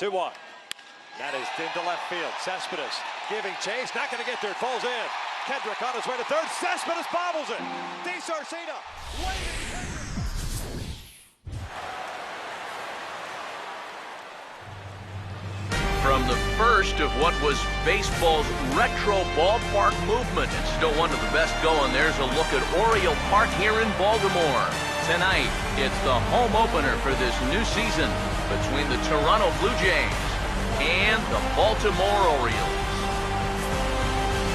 2-1. That is into left field. Cespedes giving chase. Not going to get there. It falls in. Kendrick on his way to third. Cespedes bobbles it. DiSarcina waiting. From the first of what was baseball's retro ballpark movement, and still one of the best going, there's a look at Oriole Park here in Baltimore. Tonight, it's the home opener for this new season between the Toronto Blue Jays and the Baltimore Orioles.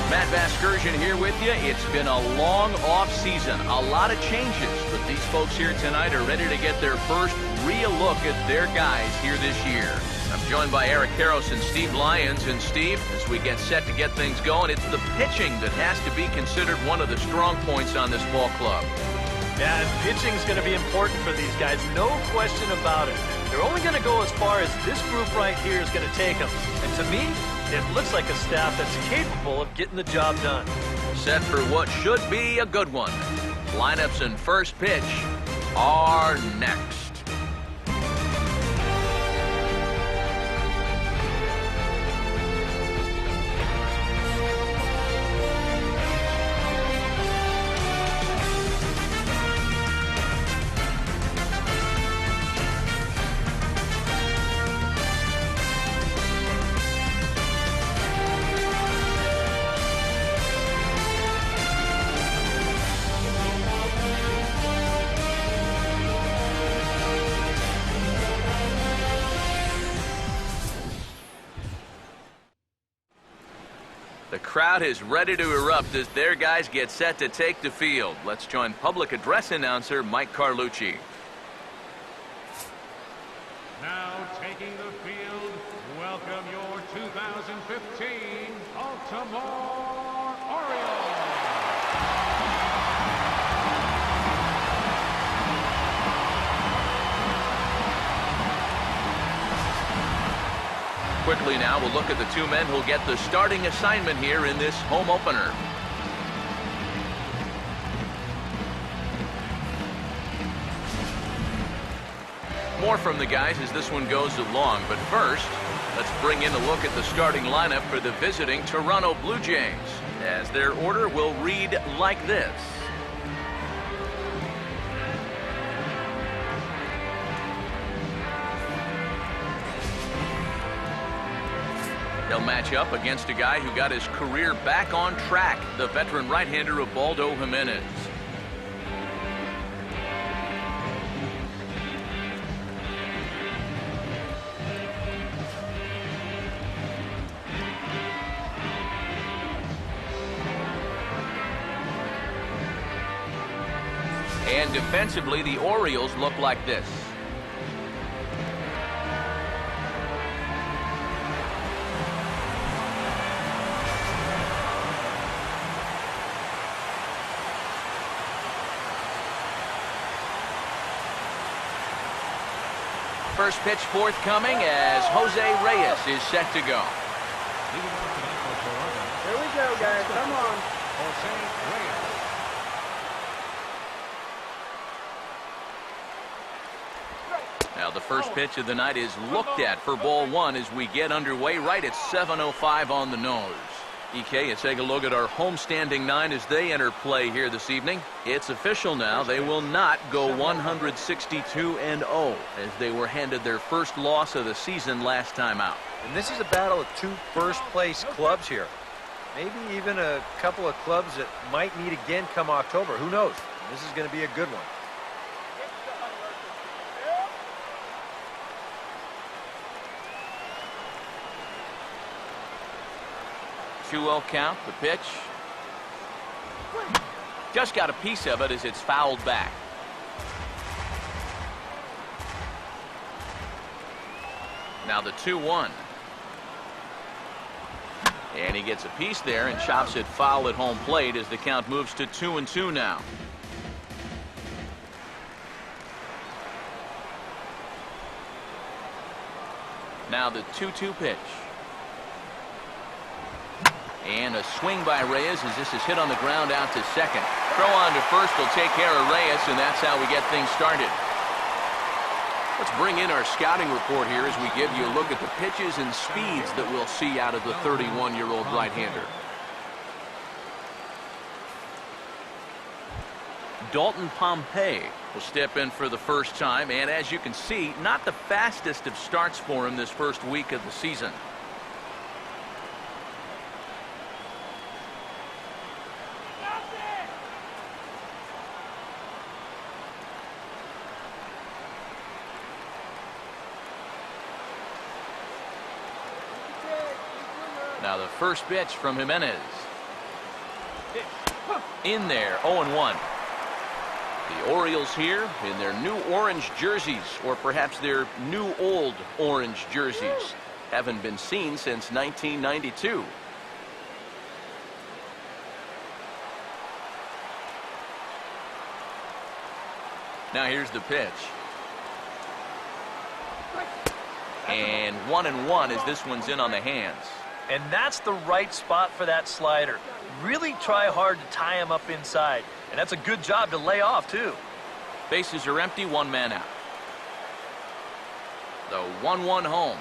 Matt Vasgersian here with you. It's been a long off season, a lot of changes, but these folks here tonight are ready to get their first real look at their guys here this year. I'm joined by Eric Karros and Steve Lyons. And Steve, as we get set to get things going, it's the pitching that has to be considered one of the strong points on this ball club. Yeah, and pitching's going to be important for these guys, no question about it. They're only going to go as far as this group right here is going to take them. And to me, it looks like a staff that's capable of getting the job done. Set for what should be a good one. Lineups and first pitch are next. The crowd is ready to erupt as their guys get set to take the field. Let's join public address announcer Mike Carlucci. Now taking the field, welcome your 2015 Baltimore Orioles. Quickly now, we'll look at the two men who'll get the starting assignment here in this home opener. More from the guys as this one goes along, but first, let's bring in a look at the starting lineup for the visiting Toronto Blue Jays, as their order will read like this. They'll match up against a guy who got his career back on track, the veteran right-hander Ubaldo Jimenez. And defensively, the Orioles look like this. First pitch forthcoming as Jose Reyes is set to go. Here we go, guys. Come on. Jose Reyes. Now the first pitch of the night is looked at for ball one as we get underway right at 7:05 on the nose. EK, let's take a look at our homestanding nine as they enter play here this evening. It's official now. They will not go 162-0 as they were handed their first loss of the season last time out. And this is a battle of two first-place clubs here. Maybe even a couple of clubs that might meet again come October. Who knows? This is going to be a good one. 2-0 count, the pitch. Just got a piece of it as it's fouled back. Now the 2-1. And he gets a piece there and chops it foul at home plate as the count moves to 2-2 now. Now the 2-2 pitch. And a swing by Reyes as this is hit on the ground out to second. Throw on to first will take care of Reyes, and that's how we get things started. Let's bring in our scouting report here as we give you a look at the pitches and speeds that we'll see out of the 31-year-old right-hander. Dalton Pompey will step in for the first time, and as you can see, not the fastest of starts for him this first week of the season. Now the first pitch from Jimenez. In there, 0-1. The Orioles here in their new orange jerseys, or perhaps their new old orange jerseys. Haven't been seen since 1992. Now here's the pitch. And 1-1 as this one's in on the hands. And that's the right spot for that slider. Really try hard to tie him up inside. And that's a good job to lay off, too. Bases are empty, one man out. The 1-1 home.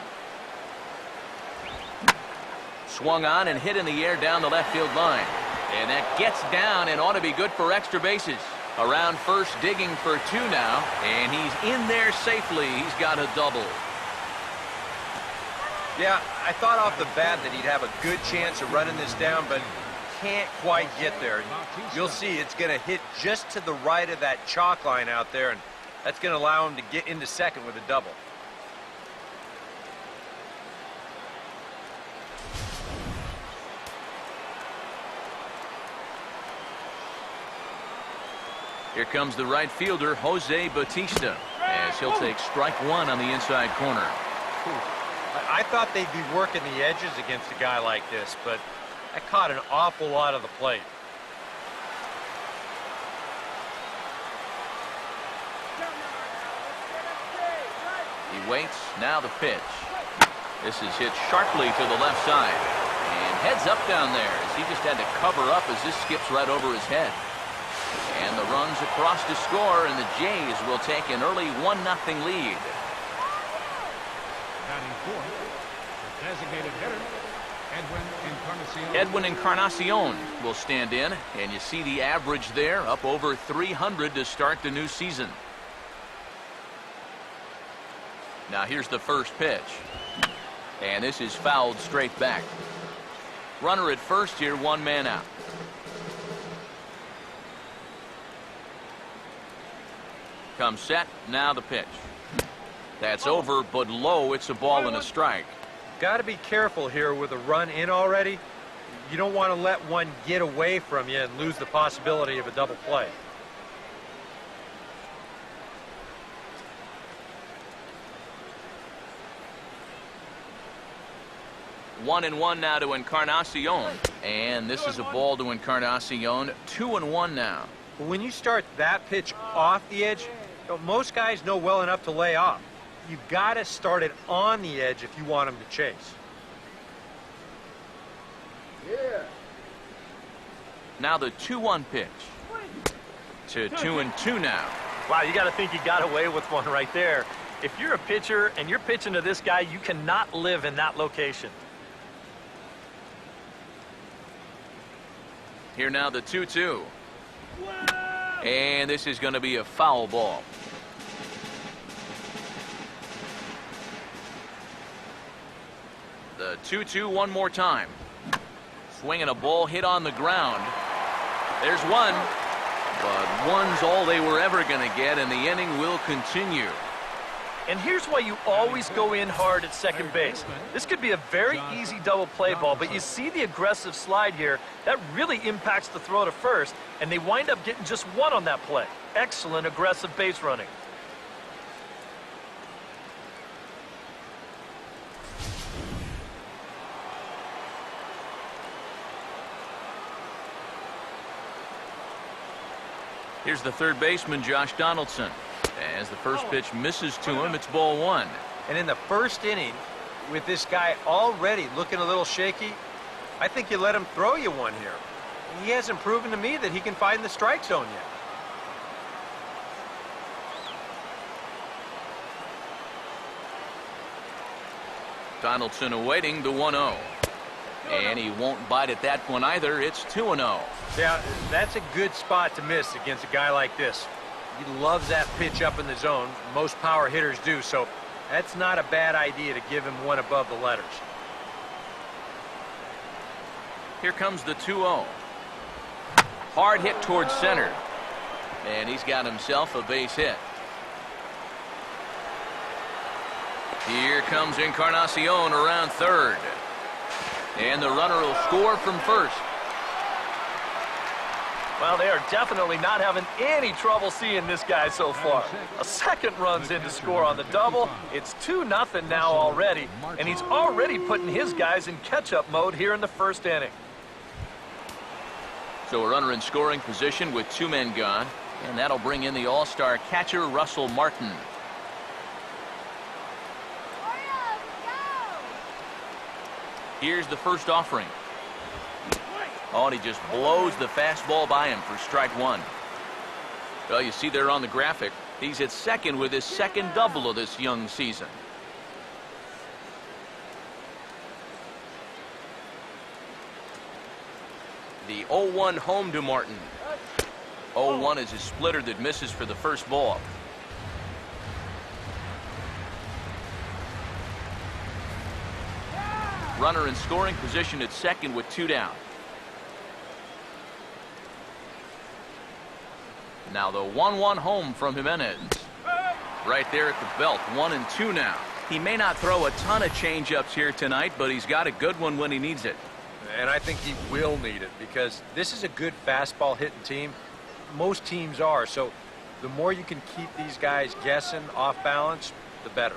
Swung on and hit in the air down the left field line. And that gets down and ought to be good for extra bases. Around first, digging for two now. And he's in there safely. He's got a double. Yeah, I thought off the bat that he'd have a good chance of running this down, but can't quite get there. You'll see it's going to hit just to the right of that chalk line out there, and that's going to allow him to get into second with a double. Here comes the right fielder, Jose Bautista, as he'll take strike one on the inside corner. I thought they'd be working the edges against a guy like this, but I caught an awful lot of the plate. He waits, now the pitch. This is hit sharply to the left side. And heads up down there as he just had to cover up as this skips right over his head. And the runs across to score, and the Jays will take an early 1-0 lead. Batting fourth, the designated hitter, Edwin Encarnacion will stand in, and you see the average there, up over 300 to start the new season. Now here's the first pitch. And this is fouled straight back. Runner at first here, one man out. Comes set, now the pitch. That's over, but low. It's a ball and a strike. Got to be careful here with a run in already. You don't want to let one get away from you and lose the possibility of a double play. One and one now to Encarnacion, and this is a ball to Encarnacion. 2-1 now. When you start that pitch off the edge, most guys know well enough to lay off. You've got to start it on the edge if you want them to chase. Yeah. Now the 2-1 pitch. To 2-2 now. Wow, you got to think you got away with one right there. If you're a pitcher and you're pitching to this guy, you cannot live in that location. Here now the 2-2. And this is going to be a foul ball. The 2-2 one more time. Swinging a ball hit on the ground. There's one. But one's all they were ever going to get, and the inning will continue. And here's why you always go in hard at second base. This could be a very easy double play ball, but you see the aggressive slide here. That really impacts the throw to first, and they wind up getting just one on that play. Excellent aggressive base running. Here's the third baseman, Josh Donaldson. As the first pitch misses to him, it's ball one. And in the first inning, with this guy already looking a little shaky, I think you let him throw you one here. He hasn't proven to me that he can find the strike zone yet. Donaldson awaiting the 1-0. And he won't bite at that one either. It's 2-0. Yeah, that's a good spot to miss against a guy like this. He loves that pitch up in the zone. Most power hitters do, so that's not a bad idea to give him one above the letters. Here comes the 2-0. Hard hit towards center. And he's got himself a base hit. Here comes Encarnacion around third. And the runner will score from first. Well, they are definitely not having any trouble seeing this guy so far. A second run's in to score on the double. It's 2-0 now already, and he's already putting his guys in catch-up mode here in the first inning. So a runner in scoring position with 2 men gone, and that'll bring in the all-star catcher Russell Martin. Here's the first offering. Oh, and he just blows the fastball by him for strike 1. Well, you see there on the graphic, he's at second with his second double of this young season. The 0-1 home to Martin. 0-1 is his splitter that misses for the first ball. Runner in scoring position at second with 2 down. Now the 1-1 home from Jimenez. Right there at the belt, 1-2 now. He may not throw a ton of changeups here tonight, but he's got a good one when he needs it. And I think he will need it because this is a good fastball hitting team. Most teams are, so the more you can keep these guys guessing off balance, the better.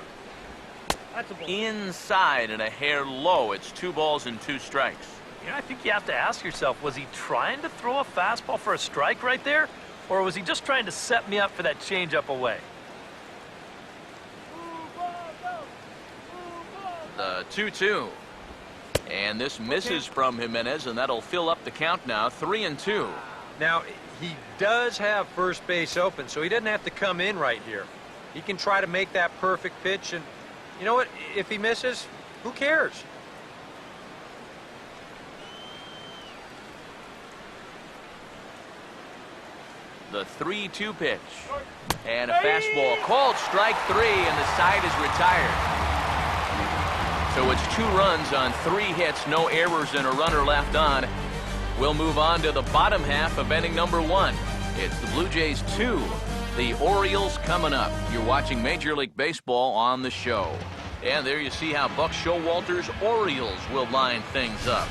Inside and a hair low. It's 2 balls and 2 strikes. You know, I think you have to ask yourself, was he trying to throw a fastball for a strike right there? Or was he just trying to set me up for that changeup away? The 2-2. And this misses from Jimenez, and that'll fill up the count now, 3-2. Now, he does have first base open, so he doesn't have to come in right here. He can try to make that perfect pitch, and you know what? If he misses, who cares? The 3-2 pitch. And a fastball called strike 3, and the side is retired. So it's 2 runs on 3 hits, no errors, and a runner left on. We'll move on to the bottom half of inning number 1. It's the Blue Jays 2, the Orioles coming up. You're watching Major League Baseball on the show. And there you see how Buck Showalter's Orioles will line things up.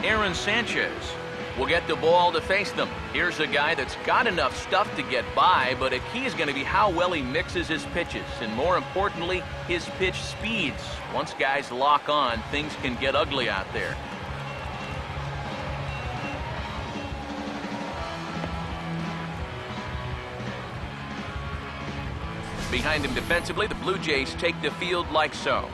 Aaron Sanchez will get the ball to face them. Here's a guy that's got enough stuff to get by, but a key is going to be how well he mixes his pitches, and more importantly, his pitch speeds. Once guys lock on, things can get ugly out there. Behind him defensively, the Blue Jays take the field like so.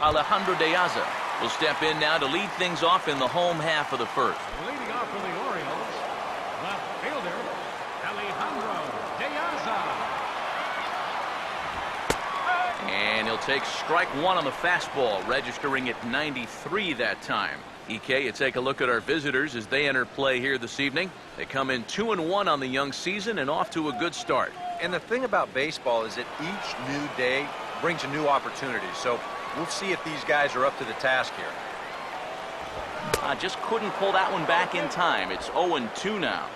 Alejandro De Aza will step in now to lead things off in the home half of the first. Leading off for the Orioles, left fielder, Alejandro De Aza. And he'll take strike 1 on the fastball, registering at 93 that time. EK, you take a look at our visitors as they enter play here this evening. They come in 2-1 on the young season and off to a good start. And the thing about baseball is that each new day brings a new opportunity. So we'll see if these guys are up to the task here. Just couldn't pull that one back in time. It's 0-2 now.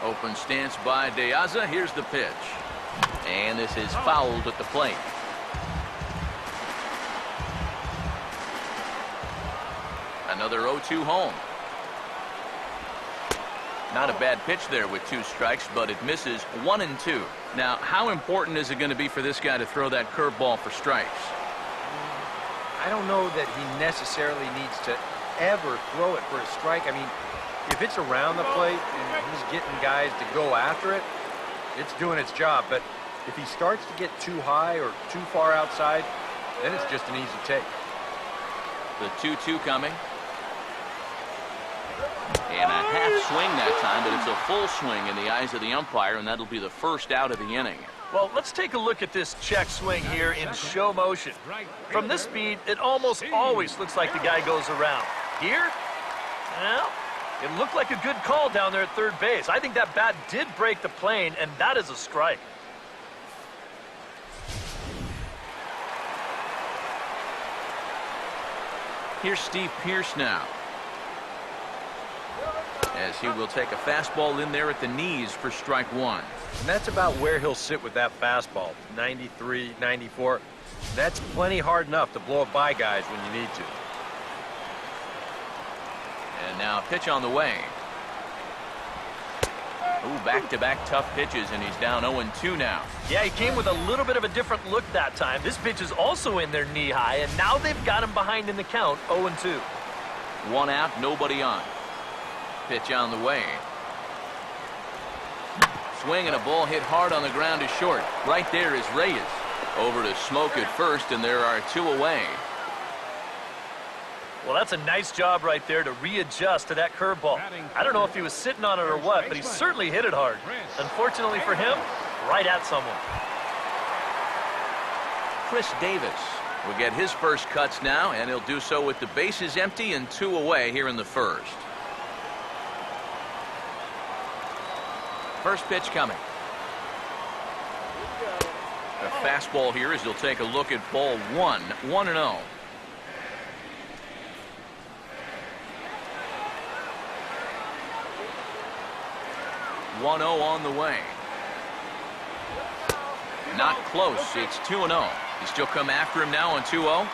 Open stance by De Aza. Here's the pitch. And this is fouled at the plate. Another 0-2 home. Not a bad pitch there with 2 strikes, but it misses 1 and 2. Now, how important is it going to be for this guy to throw that curveball for strikes? I don't know that he necessarily needs to ever throw it for a strike. I mean, if it's around the plate and he's getting guys to go after it, it's doing its job. But if he starts to get too high or too far outside, then it's just an easy take. The 2-2 coming. And a half swing that time, but it's a full swing in the eyes of the umpire, and that'll be the first out of the inning. Well, let's take a look at this check swing here in show motion. From this speed, it almost always looks like the guy goes around. Here, well, it looked like a good call down there at third base. I think that bat did break the plane, and that is a strike. Here's Steve Pearce now, as he will take a fastball in there at the knees for strike 1. And that's about where he'll sit with that fastball, 93, 94. That's plenty hard enough to blow it by guys when you need to. And now a pitch on the way. Ooh, back-to-back tough pitches, and he's down 0-2 now. Yeah, he came with a little bit of a different look that time. This pitch is also in there knee-high, and now they've got him behind in the count, 0-2. 1 out, nobody on. Pitch on the way. Swing and a ball hit hard on the ground is short. Right there is Reyes. Over to Smoke at first, and there are 2 away. Well, that's a nice job right there to readjust to that curveball. I don't know if he was sitting on it or what, but he certainly hit it hard. Unfortunately for him, right at someone. Chris Davis will get his first cuts now, and he'll do so with the bases empty and 2 away here in the first. First pitch coming. A fastball here as he'll take a look at ball 1, 1-0. 1-0 on the way. Not close. It's 2-0. You still come after him now on 2-0?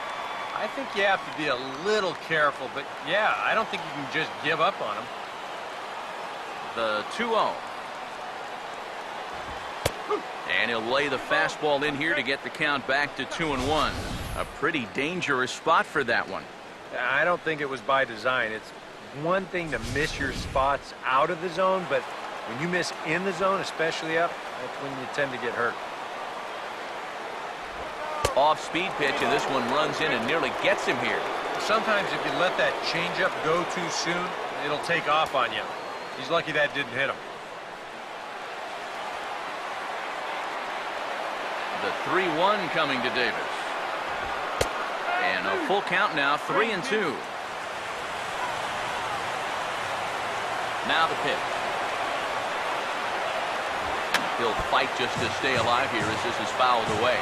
I think you have to be a little careful, but yeah, I don't think you can just give up on him. The 2-0. And he'll lay the fastball in here to get the count back to 2-1. A pretty dangerous spot for that one. I don't think it was by design. It's one thing to miss your spots out of the zone, but when you miss in the zone, especially up, that's when you tend to get hurt. Off-speed pitch, and this one runs in and nearly gets him here. Sometimes if you let that changeup go too soon, it'll take off on you. He's lucky that didn't hit him. The 3-1 coming to Davis. And a full count now, 3-2. Now the pitch. He'll fight just to stay alive here as this is fouled away.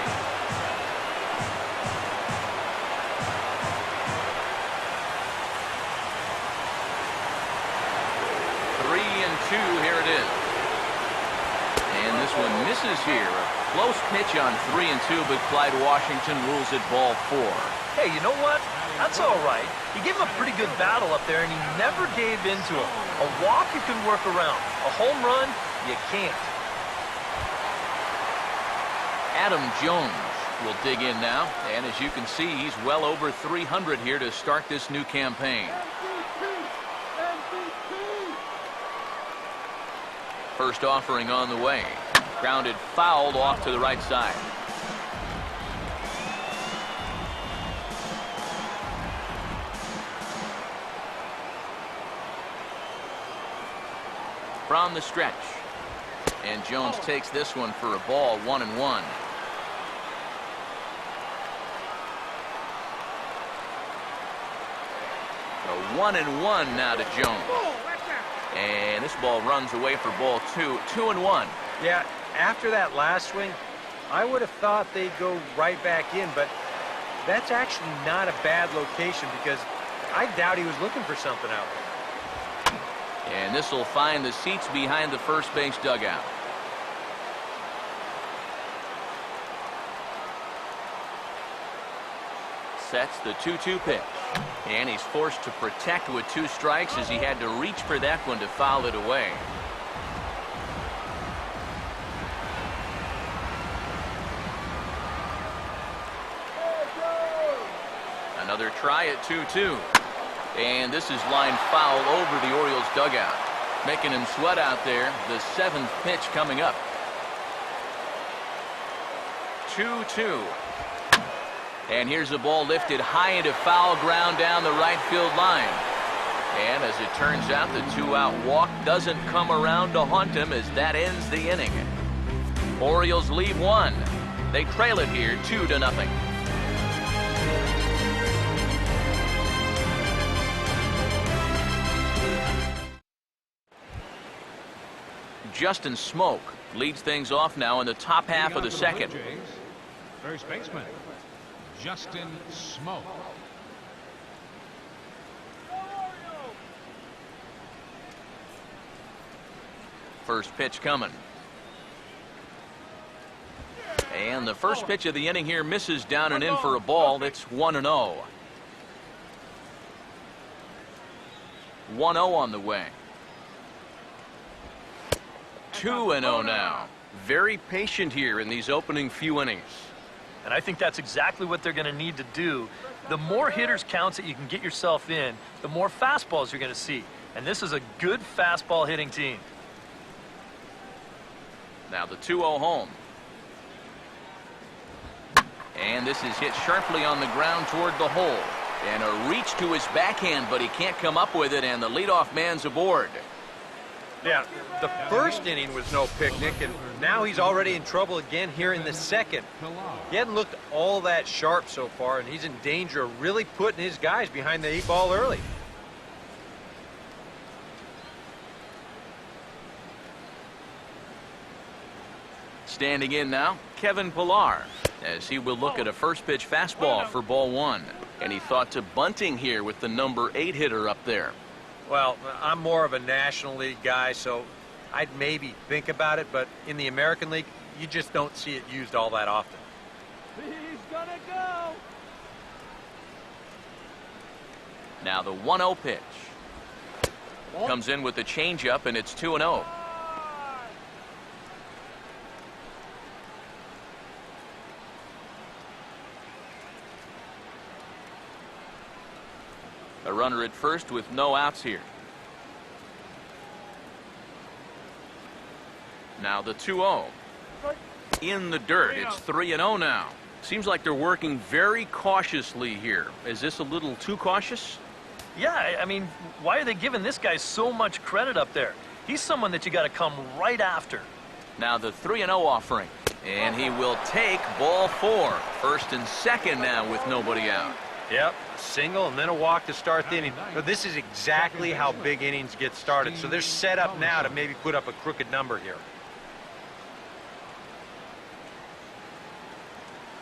3-2, here it is. And this one misses here. A close pitch on 3-2, but Clyde Washington rules it ball 4. Hey, you know what? That's all right. He gave him a pretty good battle up there, and he never gave in to him. A walk you can work around. A home run, you can't. Adam Jones will dig in now, and as you can see, he's well over 300 here to start this new campaign. First offering on the way. Grounded fouled off to the right side. From the stretch. And Jones takes this one for a ball, 1-1. A 1-1 now to Jones. And this ball runs away for ball 2, 2-1. Yeah, after that last swing, I would have thought they'd go right back in, but that's actually not a bad location because I doubt he was looking for something out there. And this will find the seats behind the first base dugout. Sets the 2-2 pitch. And he's forced to protect with 2 strikes as he had to reach for that one to foul it away. Another try at 2-2. And this is lined foul over the Orioles dugout. Making him sweat out there. The 7th pitch coming up. 2-2. And here's the ball lifted high into foul ground down the right field line. And as it turns out, the 2-out walk doesn't come around to haunt him as that ends the inning. Orioles lead 1. They trail it here 2-0. Justin Smoak leads things off now in the top half of the second. First baseman, Justin Smoak. First pitch coming. And the first pitch of the inning here misses down and in for a ball. That's 1-0. 1-0 on the way. 2-0 now. Very patient here in these opening few innings. And I think that's exactly what they're going to need to do. The more hitters counts that you can get yourself in, the more fastballs you're going to see. And this is a good fastball hitting team. Now the 2-0 home. And this is hit sharply on the ground toward the hole. And a reach to his backhand, but he can't come up with it, and the leadoff man's aboard. Yeah, the first inning was no picnic, and now he's already in trouble again here in the second. He hadn't looked all that sharp so far, and he's in danger of really putting his guys behind the 8 ball early. Standing in now, Kevin Pillar, as he will look at a first pitch fastball for ball 1. And he thought to bunting here with the number 8 hitter up there. Well, I'm more of a National League guy, so I'd maybe think about it, but in the American League, you just don't see it used all that often. He's gonna go. Now the 1-0 pitch. Comes in with the changeup, and it's 2-0. A runner at first with no outs here. Now the 2-0. In the dirt. It's 3-0 now. Seems like they're working very cautiously here. Is this a little too cautious? Yeah, I mean, why are they giving this guy so much credit up there? He's someone that you got to come right after. Now the 3-0 offering. And he will take ball 4. First and second now with nobody out. Yep, a single and then a walk to start the inning. But this is exactly how big innings get started. So they're set up now to maybe put up a crooked number here.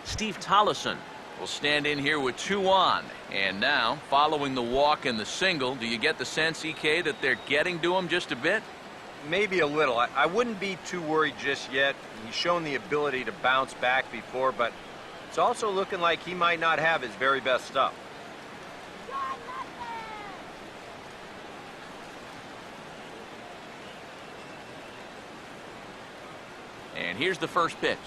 Steve Tollison will stand in here with 2 on. And now, following the walk and the single, do you get the sense, EK, that they're getting to him just a bit? Maybe a little. I wouldn't be too worried just yet. He's shown the ability to bounce back before, but it's also looking like he might not have his very best stuff. And here's the first pitch.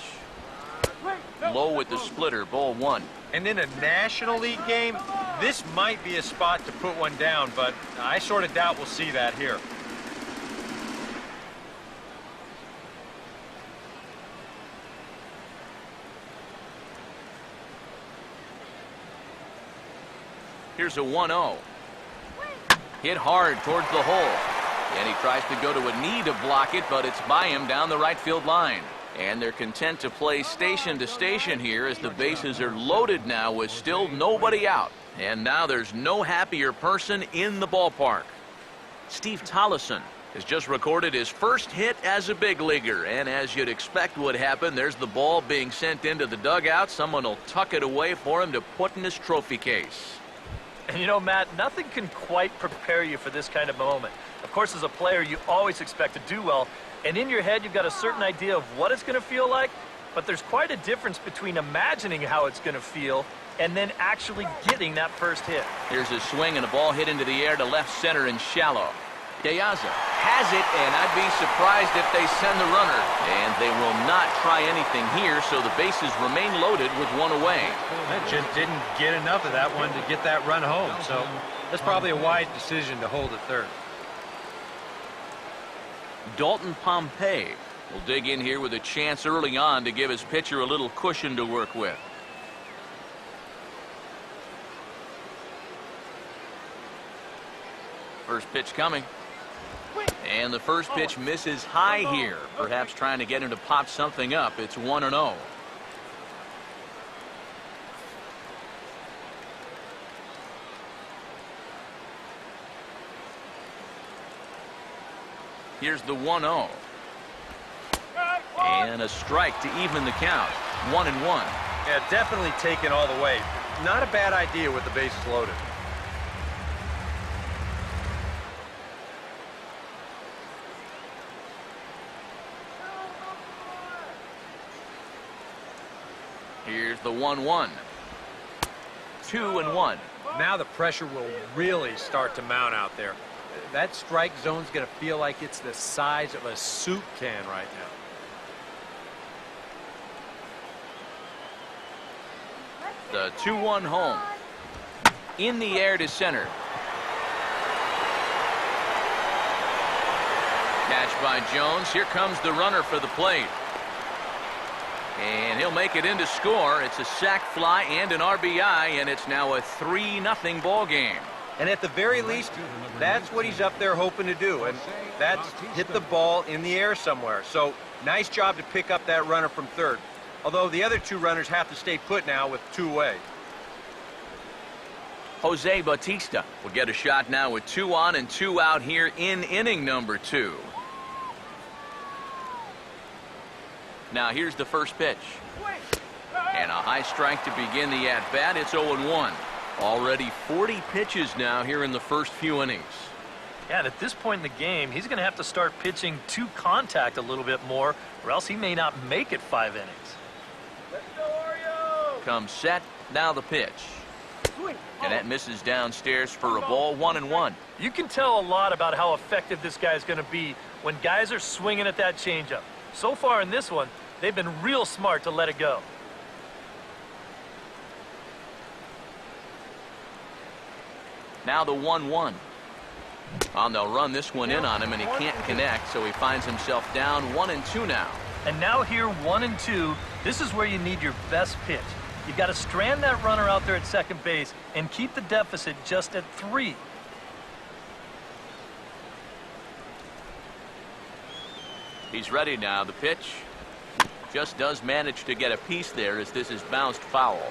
Low with the splitter, ball 1. And in a National League game, this might be a spot to put one down, but I sort of doubt we'll see that here. Here's a 1-0. Hit hard towards the hole. And he tries to go to a knee to block it, but it's by him down the right field line. And they're content to play station to station here as the bases are loaded now with still nobody out. And now there's no happier person in the ballpark. Steve Tollison has just recorded his first hit as a big leaguer. And as you'd expect would happen, there's the ball being sent into the dugout. Someone will tuck it away for him to put in his trophy case. And you know, Matt, nothing can quite prepare you for this kind of moment. Of course, as a player, you always expect to do well, And in your head, you've got a certain idea of what it's going to feel like, but there's quite a difference between imagining how it's going to feel and then actually getting that first hit. Here's a swing and a ball hit into the air to left center and shallow. De Aza has it, and I'd be surprised if they send the runner. And they will not try anything here, so the bases remain loaded with one away. That just didn't get enough of that one to get that run home, so that's probably a wise decision to hold at third. Dalton Pompey will dig in here with a chance early on to give his pitcher a little cushion to work with. First pitch coming. And the first pitch misses high here, perhaps trying to get him to pop something up. It's 1-0. Here's the 1-0. And a strike to even the count. 1-1. Yeah, definitely taken all the way. Not a bad idea with the bases loaded. Here's the 1-1. 2-1. Now the pressure will really start to mount out there. That strike zone's going to feel like it's the size of a soup can right now. The 2-1 home. In the air to center. Catch by Jones. Here comes the runner for the plate. And he'll make it in to score. It's a sac fly and an RBI, and it's now a 3-0 ball game. And at the very least, that's what he's up there hoping to do, and that's hit the ball in the air somewhere. So nice job to pick up that runner from third. Although the other two runners have to stay put now with 2 away. Jose Bautista will get a shot now with 2 on and 2 out here in inning number 2. Now here's the first pitch. And a high strike to begin the at-bat. It's 0-1. Already 40 pitches now here in the first few innings. Yeah, and at this point in the game, he's going to have to start pitching to contact a little bit more, or else he may not make it 5 innings. Let's go, Orioles! Comes set. Now the pitch. And that misses downstairs for a ball. 1-1. You can tell a lot about how effective this guy's going to be when guys are swinging at that changeup. So far in this one, they've been real smart to let it go. Now the 1-1. They'll run this one in on him, and he can't connect, so he finds himself down 1-2 now. And now here 1-2, this is where you need your best pitch. You've got to strand that runner out there at second base and keep the deficit just at 3. He's ready now. The pitch just does manage to get a piece there as this is bounced foul.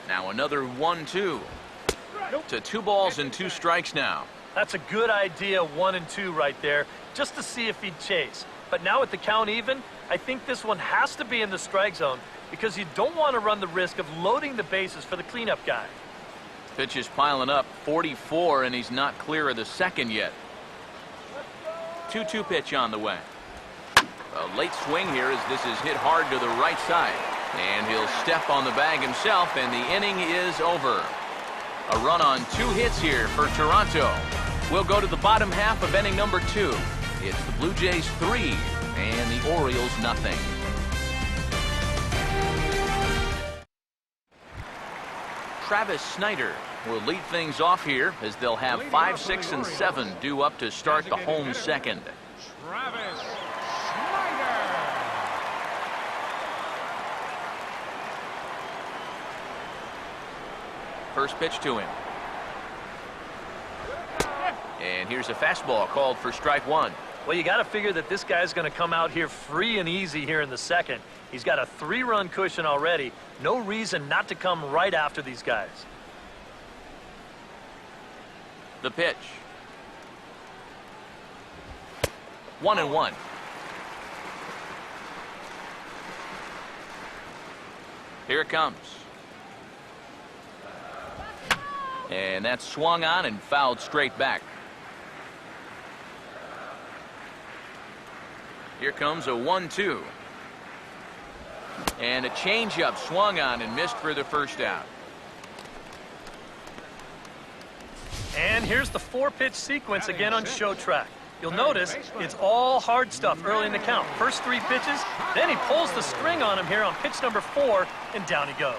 Now another 1-2. To 2 balls and 2 strikes now. That's a good idea, 1-2 right there, just to see if he'd chase. But now with the count even, I think this one has to be in the strike zone because you don't want to run the risk of loading the bases for the cleanup guy. Pitch is piling up, 44, and he's not clear of the second yet. 2-2 pitch on the way. A late swing here as this is hit hard to the right side. And he'll step on the bag himself, and the inning is over. A run on 2 hits here for Toronto. We'll go to the bottom half of inning number 2. It's the Blue Jays 3 and the Orioles nothing. Travis Snyder will lead things off here as they'll have 5, 6, and 7 due up to start the home second. Travis Snyder. First pitch to him. And here's a fastball called for strike 1. Well, you got to figure that this guy's going to come out here free and easy here in the second. He's got a 3-run cushion already. No reason not to come right after these guys. The pitch. 1-1. Here it comes. And that's swung on and fouled straight back. Here comes a 1-2. And a changeup swung on and missed for the first out. And here's the 4-pitch sequence again on Show Track. You'll notice it's all hard stuff early in the count. First 3 pitches, then he pulls the string on him here on pitch number 4, and down he goes.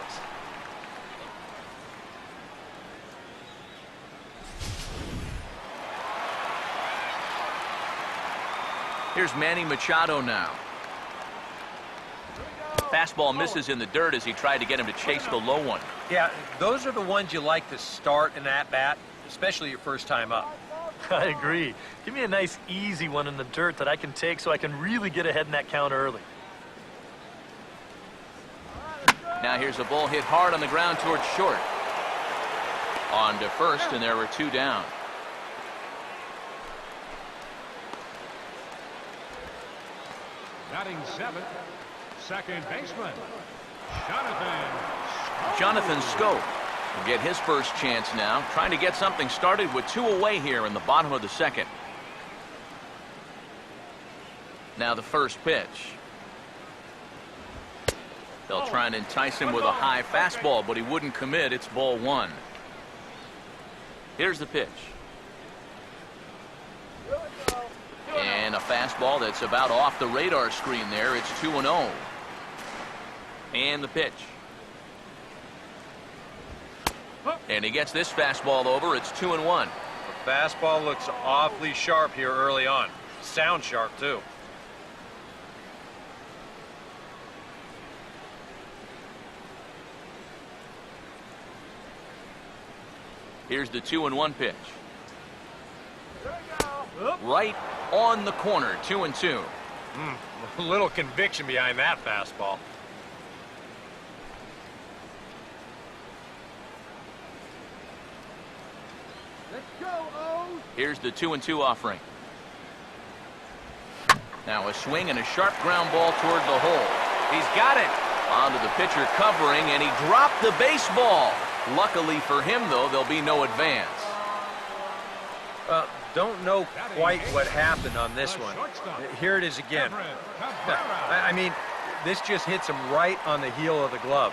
Here's Manny Machado now. Fastball misses in the dirt as he tried to get him to chase the low one. Yeah, those are the ones you like to start in that bat, especially your first time up. I agree. Give me a nice easy one in the dirt that I can take so I can really get ahead in that count early. Now here's a ball hit hard on the ground towards short. On to first, and there were 2 down. Batting 7th, second baseman, Jonathan Scope will get his first chance now, trying to get something started with 2 away here in the bottom of the second. Now the first pitch. They'll try and entice him with a high fastball, but he wouldn't commit. It's ball 1. Here's the pitch. And a fastball that's about off the radar screen there. It's 2-0. And the pitch. And he gets this fastball over. It's 2-1. The fastball looks awfully sharp here early on. Sounds sharp, too. Here's the 2-1 pitch. Right on the corner, 2-2. A little conviction behind that fastball. Let's go, O's. Here's the 2-2 offering. Now a swing and a sharp ground ball toward the hole. He's got it. Onto the pitcher covering, and he dropped the baseball. Luckily for him, though, there'll be no advance. Don't know quite what happened on this one. Here it is again. I mean, this just hits him right on the heel of the glove.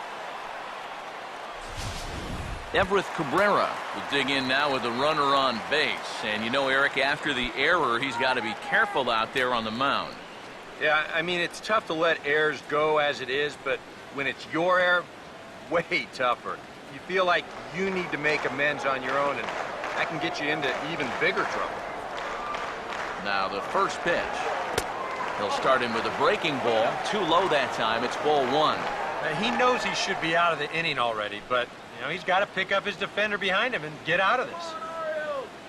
Everett Cabrera will dig in now with a runner on base. And you know, Eric, after the error, he's got to be careful out there on the mound. Yeah, I mean, it's tough to let errors go as it is, but when it's your error, way tougher. You feel like you need to make amends on your own, and that can get you into even bigger trouble. Now the first pitch. He'll start him with a breaking ball. Too low that time. It's ball 1. Now, he knows he should be out of the inning already, but you know, he's got to pick up his defender behind him and get out of this.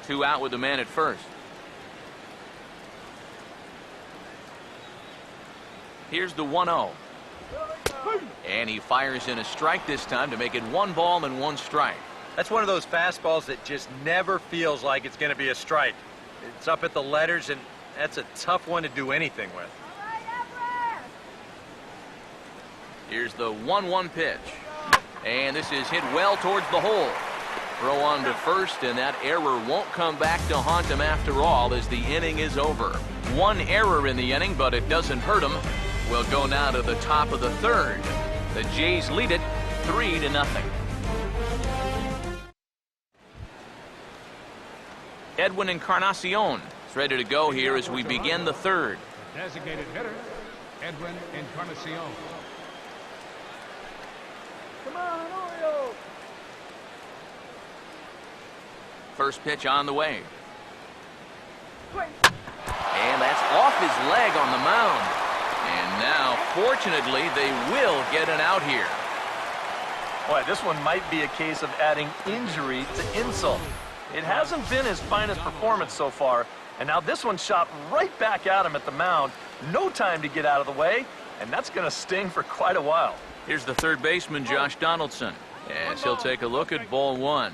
2 out with the man at first. Here's the 1-0. And he fires in a strike this time to make it 1 ball and 1 strike. That's one of those fastballs that just never feels like it's going to be a strike. It's up at the letters, and that's a tough one to do anything with. Here's the 1-1 pitch. And this is hit well towards the hole. Throw on to first, and that error won't come back to haunt him after all as the inning is over. 1 error in the inning, but it doesn't hurt him. We'll go now to the top of the 3rd. The Jays lead it 3-0. Edwin Encarnacion is ready to go here as we begin the 3rd. designated hitter, Edwin Encarnacion. Come on, Orioles. First pitch on the way. And that's off his leg on the mound. And now, fortunately, they will get an out here. Boy, this one might be a case of adding injury to insult. It hasn't been his finest performance so far, and now this one shot right back at him at the mound. No time to get out of the way, and that's going to sting for quite a while. Here's the third baseman, Josh Donaldson, as he'll take a look at ball 1.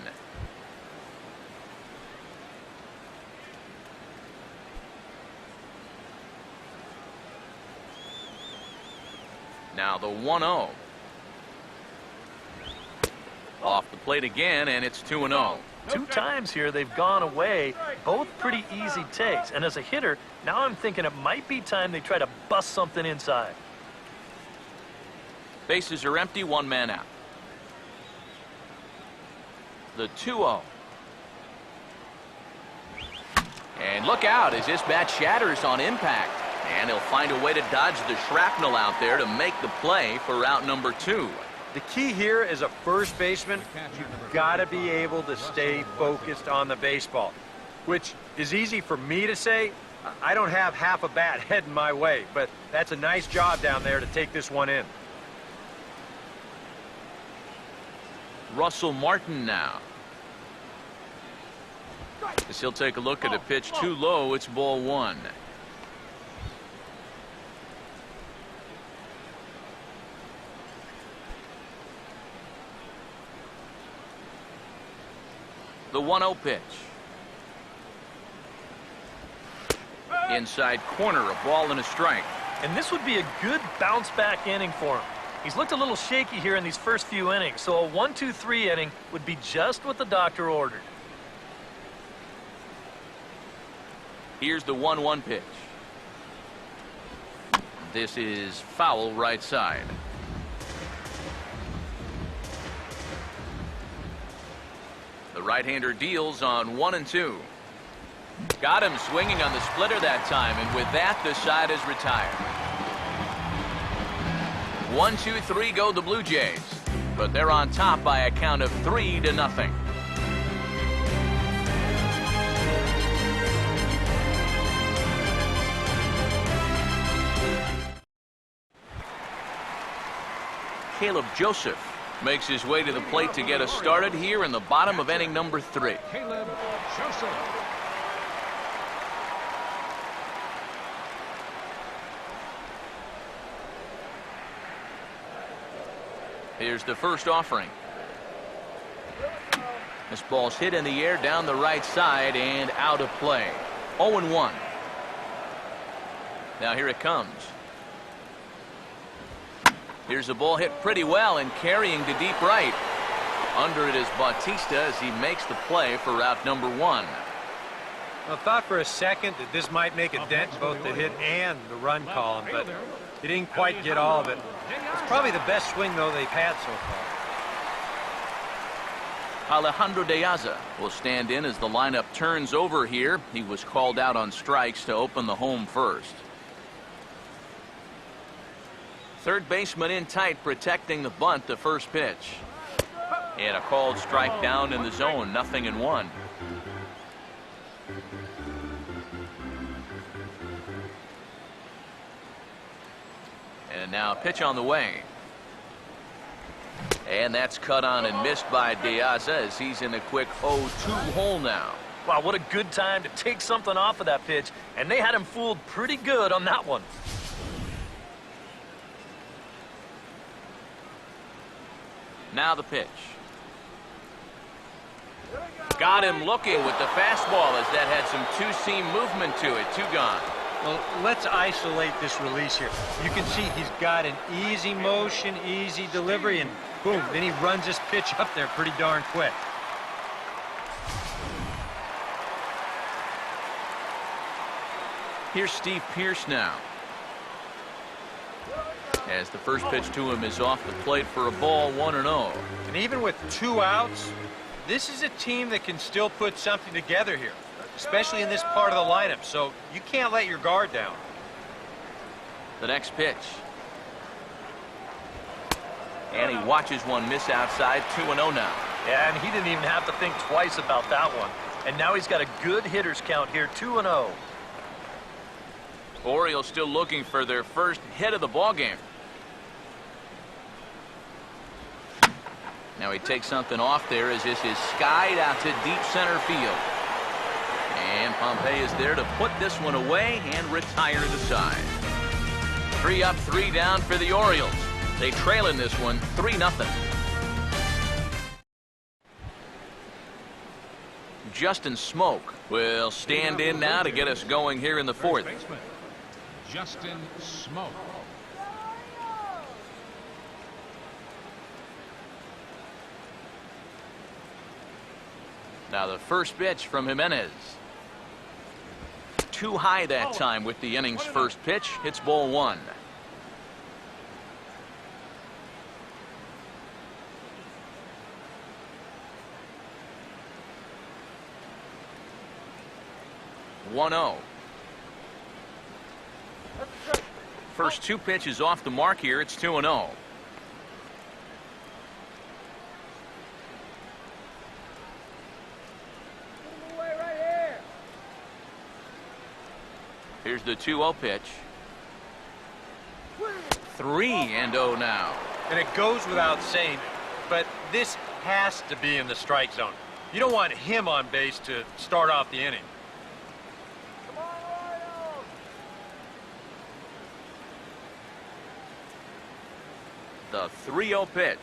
Now the 1-0. Off the plate again, and it's 2-0. 2 times here they've gone away, both pretty easy takes. And as a hitter, now I'm thinking it might be time they try to bust something inside. Bases are empty, 1 man out. The 2-0. And look out as this bat shatters on impact. And he'll find a way to dodge the shrapnel out there to make the play for out number 2. The key here as a first baseman, you've got to be able to stay focused on the baseball, which is easy for me to say. I don't have half a bat heading my way, but that's a nice job down there to take this one in. Russell Martin now. As he'll take a look at a pitch too low, it's ball 1. The 1-0 pitch. Inside corner, a ball and a strike. And this would be a good bounce-back inning for him. He's looked a little shaky here in these first few innings, so a 1-2-3 inning would be just what the doctor ordered. Here's the 1-1 pitch. This is foul right side. The right-hander deals on 1 and 2. Got him swinging on the splitter that time, and with that, the side is retired. 1-2-3 go the Blue Jays, but they're on top by a count of 3-0. Caleb Joseph makes his way to the plate to get us started here in the bottom of inning number 3. Caleb Joseph. Here's the first offering. This ball's hit in the air down the right side and out of play. 0-1. Now here it comes. Here's a ball hit pretty well and carrying to deep right. Under it is Bautista as he makes the play for out number 1. I thought for a second that this might make a dent in both the hit and the run column, but he didn't quite get all of it. It's probably the best swing, though, they've had so far. Alejandro De Aza will stand in as the lineup turns over here. He was called out on strikes to open the home first. Third baseman in tight, protecting the bunt, the first pitch. And a called strike down in the zone, 0-1. And now a pitch on the way. And that's cut on and missed by De Aza as he's in a quick 0-2 hole now. Wow, what a good time to take something off of that pitch, and they had him fooled pretty good on that one. Now the pitch. Got him looking with the fastball as that had some two-seam movement to it. 2 gone. Well, let's isolate this release here. You can see he's got an easy motion, easy delivery, and boom, then he runs this pitch up there pretty darn quick. Here's Steve Pearce now. As the first pitch to him is off the plate for a ball, 1-0. And even with 2 outs, this is a team that can still put something together here, especially in this part of the lineup, so you can't let your guard down. The next pitch. And he watches one miss outside, 2-0 now. Yeah, and he didn't even have to think twice about that one. And now he's got a good hitters count here, 2-0. Orioles still looking for their first hit of the ballgame. Now he takes something off there as this is skied out to deep center field. And Pompey is there to put this one away and retire the side. 3 up, 3 down for the Orioles. They trail in this one 3-0. Justin Smoke will stand in now to get us going here in the 4th. Justin Smoke. Now the first pitch from Jimenez. Too high that time with the inning's first pitch. It's ball one. One 0. First two pitches off the mark here. It's 2-0. Here's the 2-0 pitch. 3-0 now. And it goes without saying, but this has to be in the strike zone. You don't want him on base to start off the inning. Come on, Orioles! The 3-0 pitch.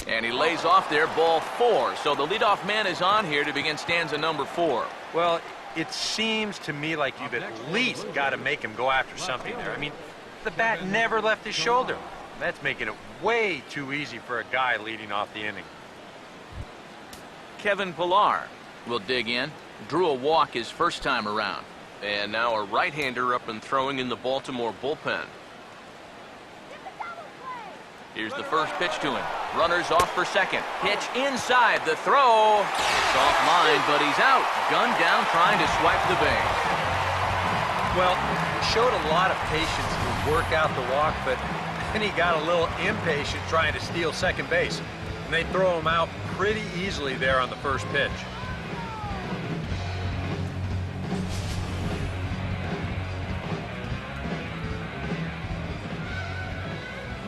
And he lays off there, ball 4. So the leadoff man is on here to begin stanza number 4. Well, it seems to me like you've at least got to make him go after something there. I mean, the bat never left his shoulder. That's making it way too easy for a guy leading off the inning. Kevin Pillar will dig in. Drew a walk his first time around. And now a right-hander up and throwing in the Baltimore bullpen. Here's the first pitch to him. Runners off for second. Pitch inside. The throw. It's offline, but he's out. Gunned down trying to swipe the base. Well, he showed a lot of patience to work out the walk, but then he got a little impatient trying to steal second base. And they throw him out pretty easily there on the first pitch.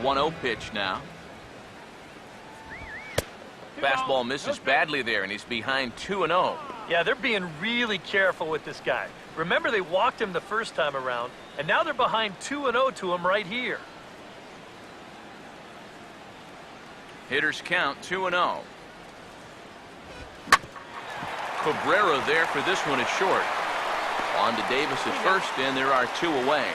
One 1-0 pitch now. Fastball misses badly there, and he's behind 2-0. Yeah, they're being really careful with this guy. Remember, they walked him the first time around, and now they're behind 2-0 to him right here. Hitters count 2-0. Cabrera there for this one is short. On to Davis at first, and there are 2 away.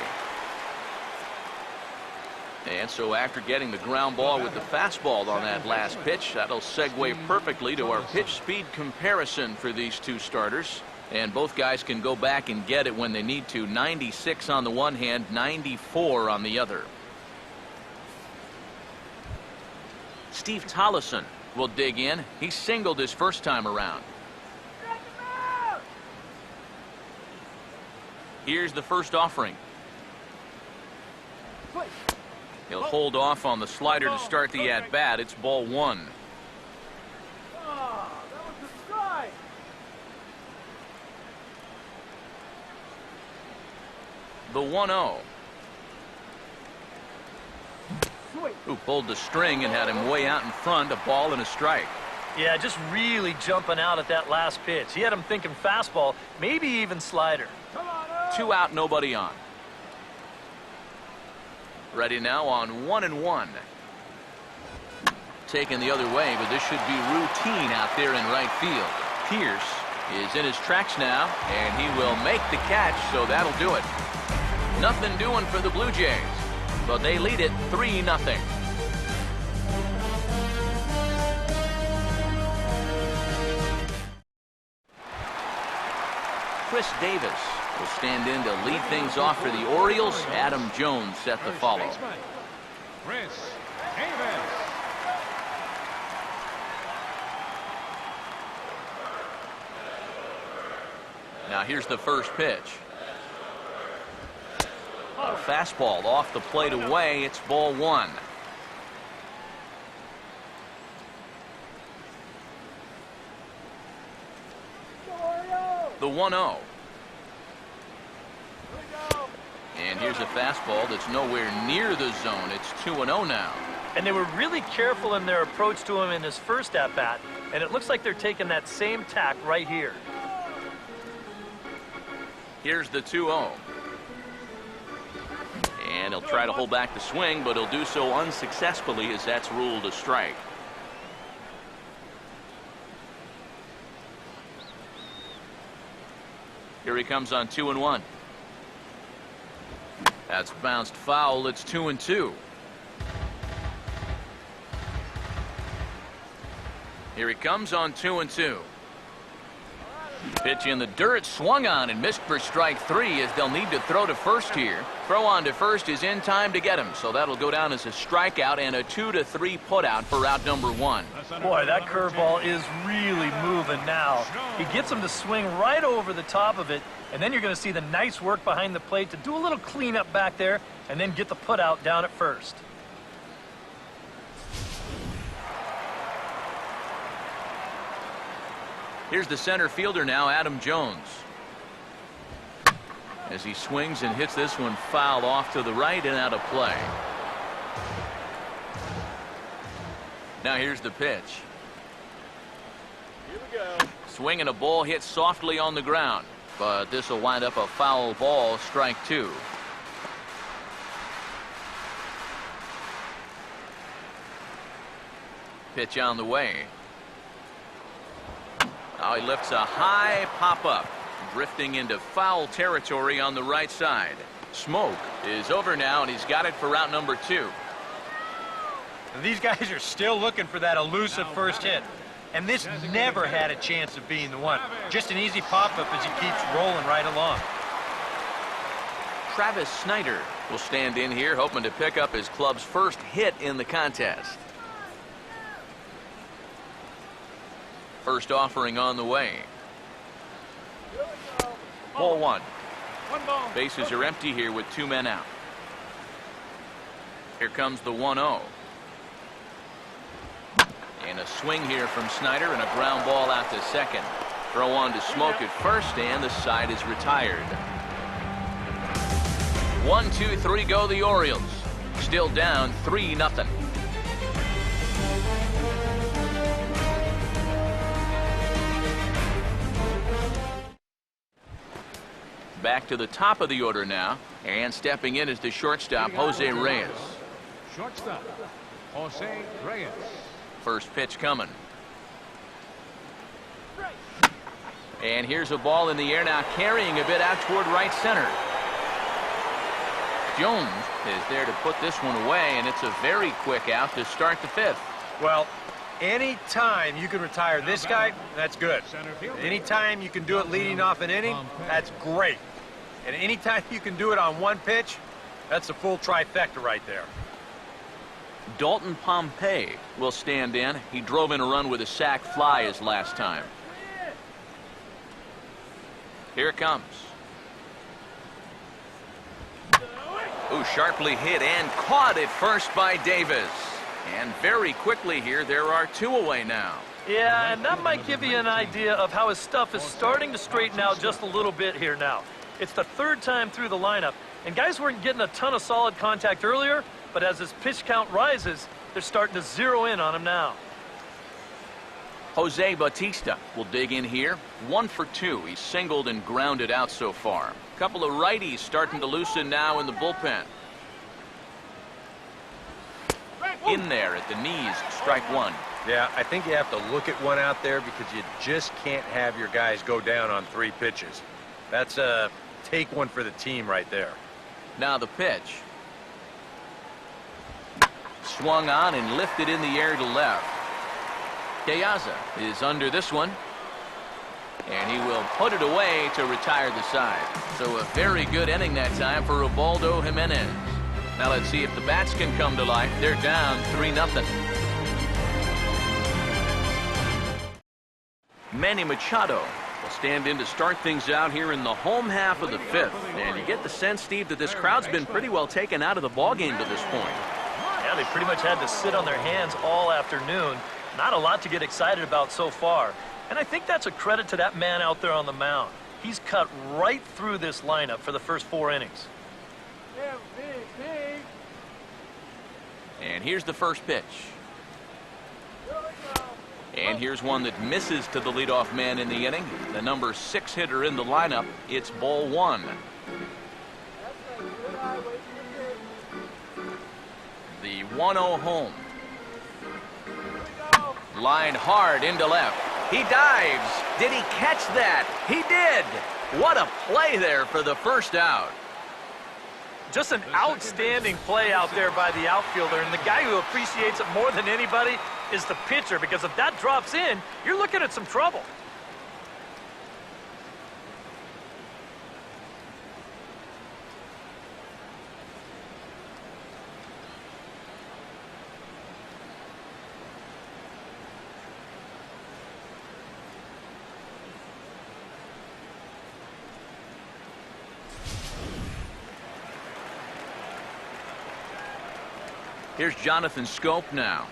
And so after getting the ground ball with the fastball on that last pitch, that'll segue perfectly to our pitch speed comparison for these two starters. And both guys can go back and get it when they need to. 96 on the one hand, 94 on the other. Steve Tollison will dig in. He singled his first time around. Here's the first offering. He'll hold off on the slider to start the at-bat. It's ball 1. Oh, that was a strike. The 1-0. Sweet. Who pulled the string and had him way out in front, a ball and a strike. Yeah, just really jumping out at that last pitch. He had him thinking fastball, maybe even slider. Come on, Orioles. 2 out, nobody on. Ready now on 1-1. Taken the other way, but this should be routine out there in right field. Pierce is in his tracks now, and he will make the catch, so that'll do it. Nothing doing for the Blue Jays, but they lead it 3-0. Chris Davis will stand in to lead things off for the Orioles. Adam Jones set the follow. Chris Davis. Now here's the first pitch. A fastball off the plate away. It's ball 1. The 1-0. And here's a fastball that's nowhere near the zone. It's 2-0 now. And they were really careful in their approach to him in his first at-bat, and it looks like they're taking that same tack right here. Here's the 2-0. And he'll try to hold back the swing, but he'll do so unsuccessfully as that's ruled a strike. Here he comes on 2-1. That's bounced foul. It's 2-2. Here he comes on 2-2. Pitch in the dirt, swung on and missed for strike 3 as they'll need to throw to first here. Throw on to first is in time to get him, so that'll go down as a strikeout and a 2-3 putout for out number 1. Boy, that curveball is really moving now. He gets him to swing right over the top of it, and then you're going to see the nice work behind the plate to do a little cleanup back there and then get the putout down at first. Here's the center fielder now, Adam Jones. As he swings and hits this one foul off to the right and out of play. Now here's the pitch. Here we go. Swing and a ball hit softly on the ground, but this will wind up a foul ball, strike 2. Pitch on the way. Now he lifts a high pop-up, drifting into foul territory on the right side. Smoke is over now, and he's got it for route number 2. These guys are still looking for that elusive first hit. And this never had a chance of being the one. Just an easy pop-up as he keeps rolling right along. Travis Snyder will stand in here, hoping to pick up his club's first hit in the contest. First offering on the way. Ball 1. Bases are empty here with 2 men out. Here comes the 1-0. And a swing here from Snyder and a ground ball out to second. Throw on to Smoke at first, and the side is retired. 1-2-3 go the Orioles. Still down 3-0. Back to the top of the order now, and stepping in is the shortstop, Jose Reyes. Shortstop, Jose Reyes. First pitch coming. And here's a ball in the air now, carrying a bit out toward right center. Jones is there to put this one away, and it's a very quick out to start the 5th. Well, any time you can retire this guy, that's good. Anytime you can do it leading off an inning, that's great. And anytime you can do it on one pitch, that's a full trifecta right there. Dalton Pompey will stand in. He drove in a run with a sac fly his last time. Here it comes. Ooh, sharply hit and caught at first by Davis. And very quickly here, there are 2 away now. Yeah, and that might give you an idea of how his stuff is starting to straighten out just a little bit here now. It's the 3rd time through the lineup, and guys weren't getting a ton of solid contact earlier, but as his pitch count rises, they're starting to zero in on him now. Jose Bautista will dig in here. 1 for 2. He's singled and grounded out so far. A couple of righties starting to loosen now in the bullpen. In there at the knees, strike 1. Yeah, I think you have to look at one out there because you just can't have your guys go down on 3 pitches. That's a take one for the team right there. Now the pitch. Swung on and lifted in the air to left. Piazza is under this one. And he will put it away to retire the side. So a very good inning that time for Ubaldo Jimenez. Now let's see if the bats can come to life. They're down 3-0. Manny Machado will stand in to start things out here in the home half of the 5th. And you get the sense, Steve, that this crowd's been pretty well taken out of the ballgame to this point. Yeah, they pretty much had to sit on their hands all afternoon. Not a lot to get excited about so far. And I think that's a credit to that man out there on the mound. He's cut right through this lineup for the first 4 innings. Yeah, big. And here's the first pitch. And here's one that misses to the leadoff man in the inning. The number 6 hitter in the lineup. It's ball 1. The 1-0 home. Line hard into left. He dives. Did he catch that? He did. What a play there for the first out. Just an outstanding play out there by the outfielder, and the guy who appreciates it more than anybody is the pitcher, because if that drops in, you're looking at some trouble. Here's Jonathan Scope now,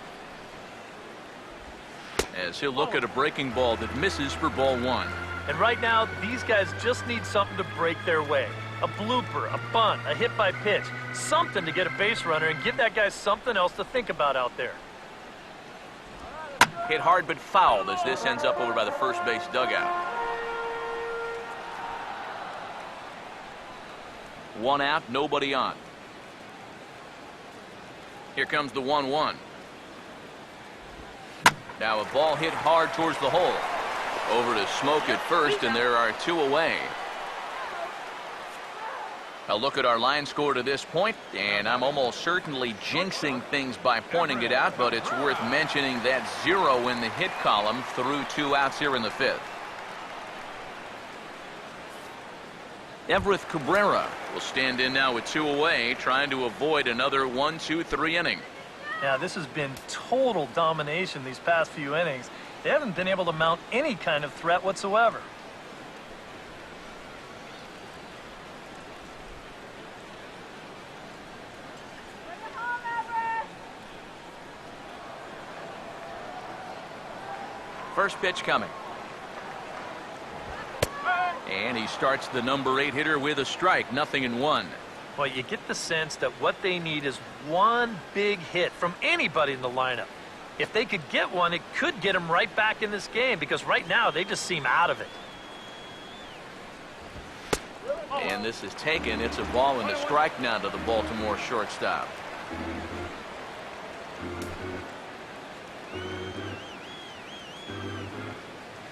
as he'll look at a breaking ball that misses for ball one. And right now, these guys just need something to break their way. A blooper, a bunt, a hit by pitch, something to get a base runner and give that guy something else to think about out there. Hit hard but fouled as this ends up over by the first base dugout. One out, nobody on. Here comes the 1-1. Now a ball hit hard towards the hole. Over to Smoke at first, and there are two away. A look at our line score to this point, and I'm almost certainly jinxing things by pointing it out, but it's worth mentioning that 0 in the hit column through 2 outs here in the 5th. Everett Cabrera will stand in now with 2 away, trying to avoid another 1-2-3 inning. Now, this has been total domination these past few innings. They haven't been able to mount any kind of threat whatsoever. First pitch coming. And he starts the number 8 hitter with a strike, 0-1. Well, you get the sense that what they need is one big hit from anybody in the lineup. If they could get one, it could get them right back in this game, because right now they just seem out of it. And this is taken. It's a ball and a strike now to the Baltimore shortstop.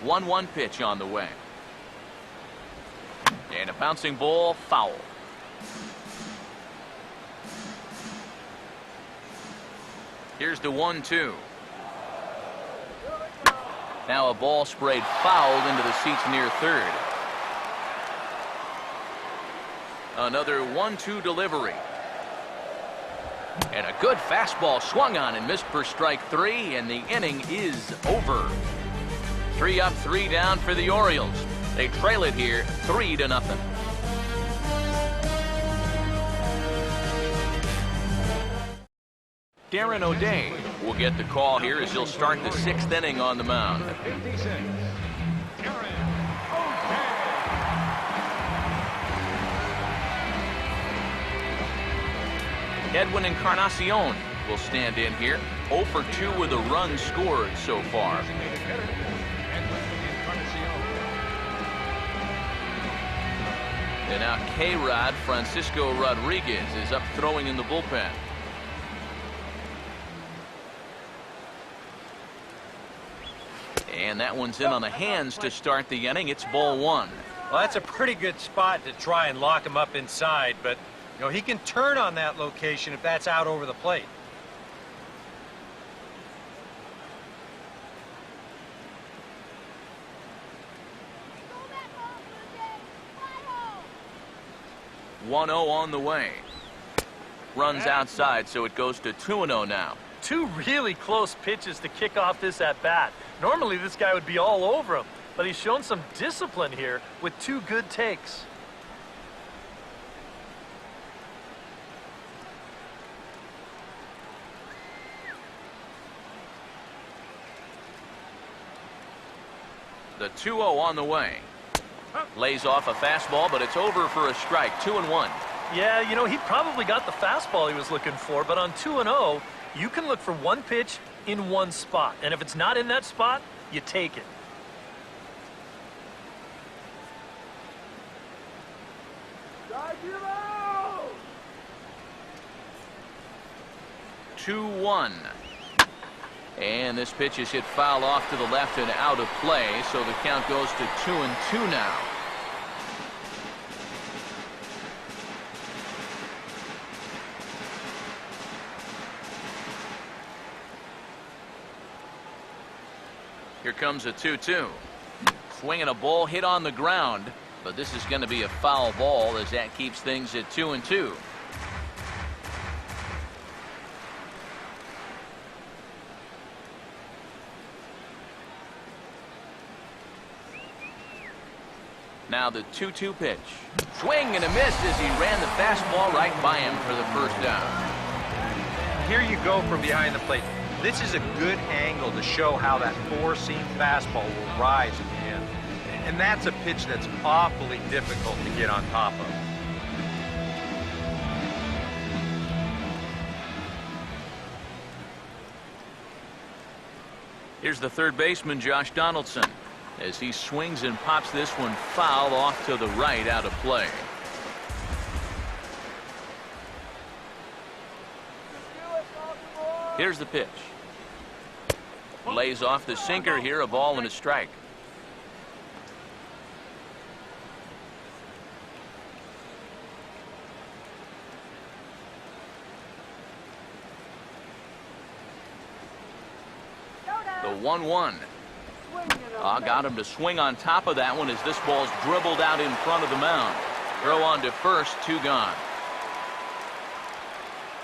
One pitch on the way. And a bouncing ball, foul. Here's the 1-2. Now a ball sprayed fouled into the seats near third. Another 1-2 delivery. And a good fastball swung on and missed for strike 3, and the inning is over. 3 up, 3 down for the Orioles. They trail it here 3-0. Darren O'Day will get the call here as he'll start the 6th inning on the mound. Edwin Encarnacion will stand in here. 0 for 2 with a run scored so far. And now K-Rod Francisco Rodriguez is up throwing in the bullpen. And that one's in on the hands to start the inning. It's ball 1. Well, that's a pretty good spot to try and lock him up inside, but you know, he can turn on that location if that's out over the plate. One 0 on the way. Runs outside, so it goes to 2-0 now. 2 really close pitches to kick off this at-bat. Normally this guy would be all over him, but he's shown some discipline here with 2 good takes. The 2-0 on the way. Lays off a fastball, but it's over for a strike. 2-1. Yeah, you know, he probably got the fastball he was looking for, but on 2-0, you can look for one pitch in one spot. And if it's not in that spot, you take it. Two 2-1. And this pitch is hit foul off to the left and out of play, so the count goes to 2-2 now. Here comes a 2-2. Swinging a ball hit on the ground, but this is going to be a foul ball as that keeps things at 2-2. Now the 2-2 pitch. Swing and a miss as he ran the fastball right by him for the first down. Here you go from behind the plate. This is a good angle to show how that four-seam fastball will rise in the end. And that's a pitch that's awfully difficult to get on top of. Here's the third baseman, Josh Donaldson, as he swings and pops this one foul off to the right, out of play. Here's the pitch. Lays off the sinker here, a ball and a strike. The 1-1. Got him to swing on top of that one as this ball's dribbled out in front of the mound. Throw on to first, 2 gone.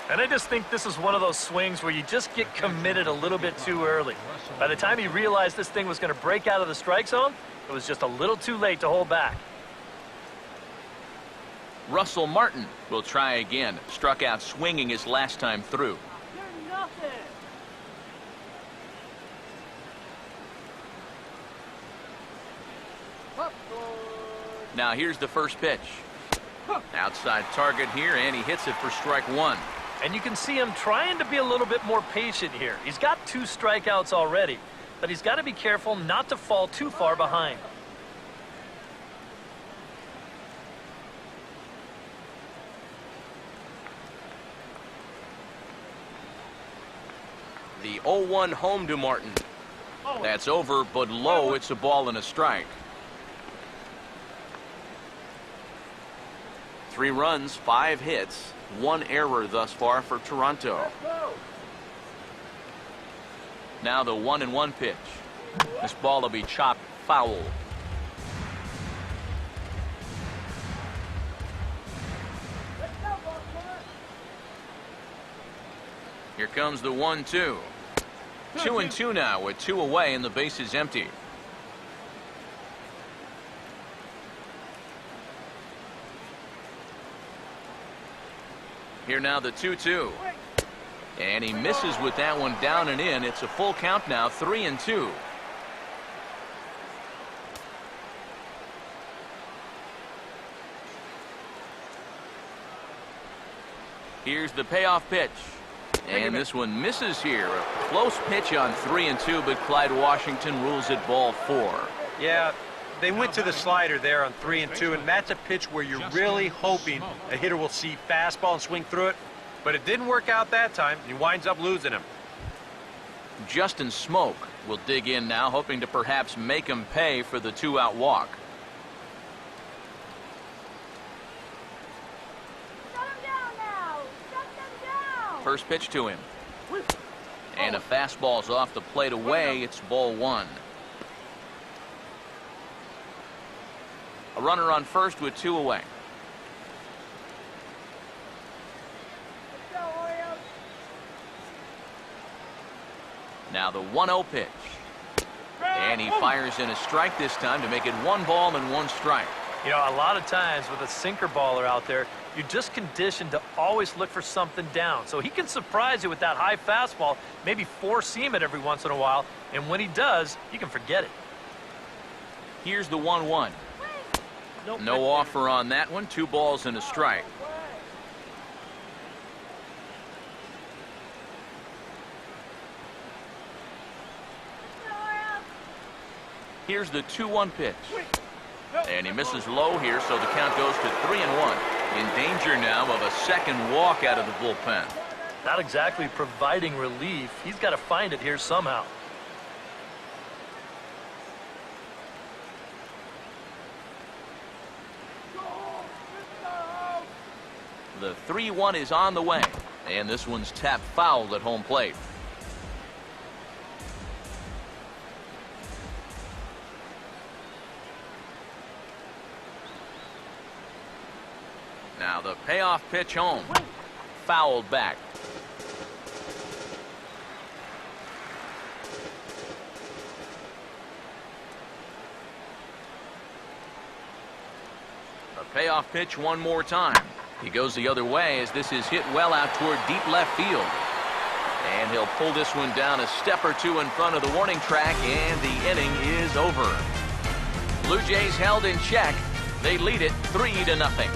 And I just think this is one of those swings where you just get committed a little bit too early. By the time he realized this thing was going to break out of the strike zone, it was just a little too late to hold back. Russell Martin will try again. Struck out swinging his last time through. You're nothing. Now here's the first pitch. Outside target here, and he hits it for strike 1. And you can see him trying to be a little bit more patient here. He's got 2 strikeouts already, but he's got to be careful not to fall too far behind. The 0-1 home to Martin. That's over, but low. It's a ball and a strike. 3 runs, 5 hits, 1 error thus far for Toronto. Now the 1-1 pitch. This ball will be chopped foul. Here comes the 1-2. 2-2 now with 2 away and the base is empty. Here now the 2-2. And he misses with that one down and in. It's a full count now, 3-2. Here's the payoff pitch. And this one misses here. A close pitch on 3-2, but Clyde Washington rules it ball 4. Yeah, they went to the slider there on 3-2, and that's a pitch where you're really hoping a hitter will see fastball and swing through it. But it didn't work out that time. He winds up losing him. Justin Smoke will dig in now, hoping to perhaps make him pay for the 2-out walk. Shut him down now. Shut them down. First pitch to him. And a fastball's off the plate away. It's ball 1. A runner on first with 2 away. Let's go, Orioles. Now the 1-0 pitch. And he fires in a strike this time to make it 1 ball and 1 strike. You know, a lot of times with a sinker baller out there, you're just conditioned to always look for something down. So he can surprise you with that high fastball, maybe four-seam it every once in a while, and when he does, you can forget it. Here's the 1-1. No offer on that one. 2 balls and a strike. Here's the 2-1 pitch. And he misses low here, so the count goes to 3-1. In danger now of a second walk out of the bullpen. Not exactly providing relief. He's got to find it here somehow. The 3-1 is on the way, and this one's tapped foul at home plate. Now the payoff pitch home. Fouled back. The payoff pitch one more time. He goes the other way as this is hit well out toward deep left field. And he'll pull this one down a step or two in front of the warning track, and the inning is over. Blue Jays held in check. They lead it 3-0.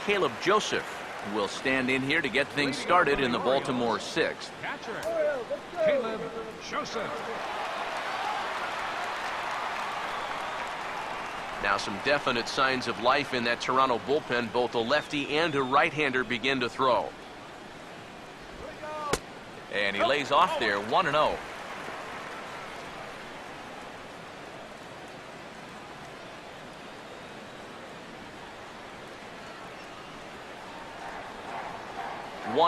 Caleb Joseph will stand in here to get things started in the Baltimore 6th. Catcher, Caleb Joseph. Now some definite signs of life in that Toronto bullpen. Both a lefty and a right-hander begin to throw. And he lays off there, 1-0.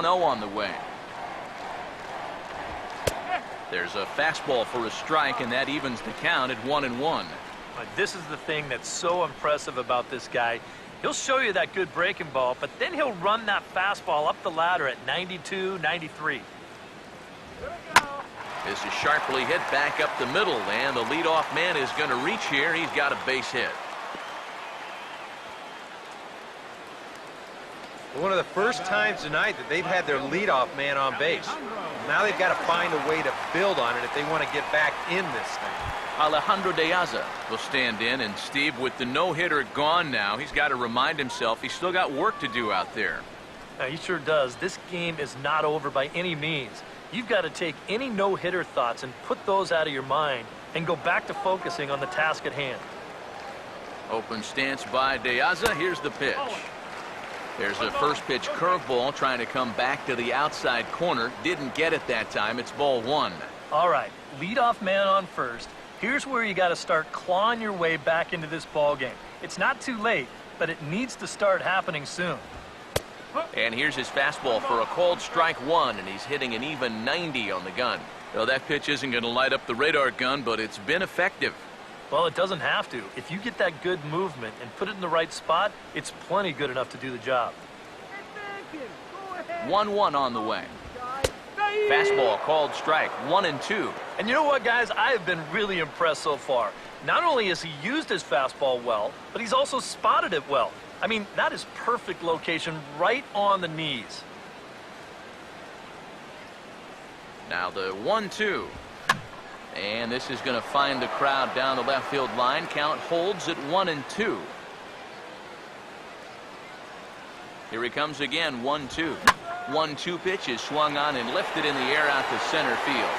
On the way. There's a fastball for a strike, and that evens the count at 1-1. This is the thing that's so impressive about this guy. He'll show you that good breaking ball, but then he'll run that fastball up the ladder at 92, 93. This is sharply hit back up the middle, and the leadoff man is going to reach here. He's got a base hit. One of the first times tonight that they've had their leadoff man on base. Now they've got to find a way to build on it if they want to get back in this thing. Alejandro De Aza will stand in, and Steve, with the no-hitter gone now, he's got to remind himself he's still got work to do out there. He sure does. This game is not over by any means. You've got to take any no-hitter thoughts and put those out of your mind and go back to focusing on the task at hand. Open stance by De Aza. Here's the pitch. There's a first pitch curveball trying to come back to the outside corner. Didn't get it that time. It's ball one. All right, leadoff man on first. Here's where you got to start clawing your way back into this ball game. It's not too late, but it needs to start happening soon. And here's his fastball for a called strike one, and he's hitting an even 90 on the gun. Well, that pitch isn't going to light up the radar gun, but it's been effective. Well, it doesn't have to. If you get that good movement and put it in the right spot, it's plenty good enough to do the job. 1-1 on the way. Fastball called strike, 1-2. And you know what, guys? I have been really impressed so far. Not only has he used his fastball well, but he's also spotted it well. I mean, that is perfect location right on the knees. Now the 1-2. And this is going to find the crowd down the left field line. Count holds at 1-2. Here he comes again, 1-2. 1-2 pitch is swung on and lifted in the air out to center field.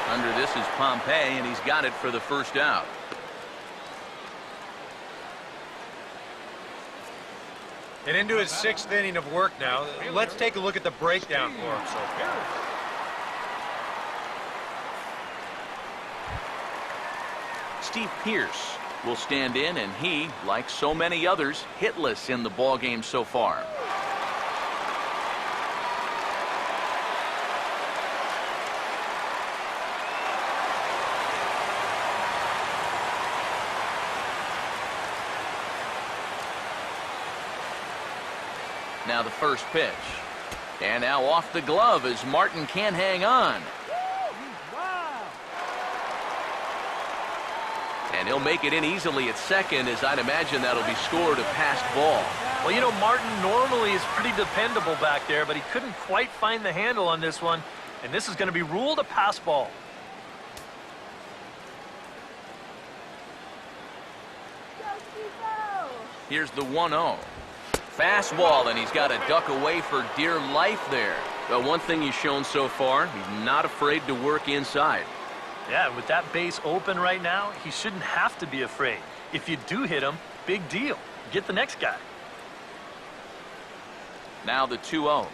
Under this is Pompey, and he's got it for the first out. And into his 6th inning of work now. Let's take a look at the breakdown for him so far. Steve Pearce will stand in, and he, like so many others, hitless in the ball game so far. Now the first pitch. And now off the glove as Martin can't hang on. And he'll make it in easily at second, as I'd imagine that'll be scored a passed ball. Well, you know, Martin normally is pretty dependable back there, but he couldn't quite find the handle on this one. And this is going to be ruled a pass ball. Here's the 1-0. Fastball, and he's got to duck away for dear life there. But one thing he's shown so far, he's not afraid to work inside. Yeah, with that base open right now, he shouldn't have to be afraid. If you do hit him, big deal. Get the next guy. Now the 2-0.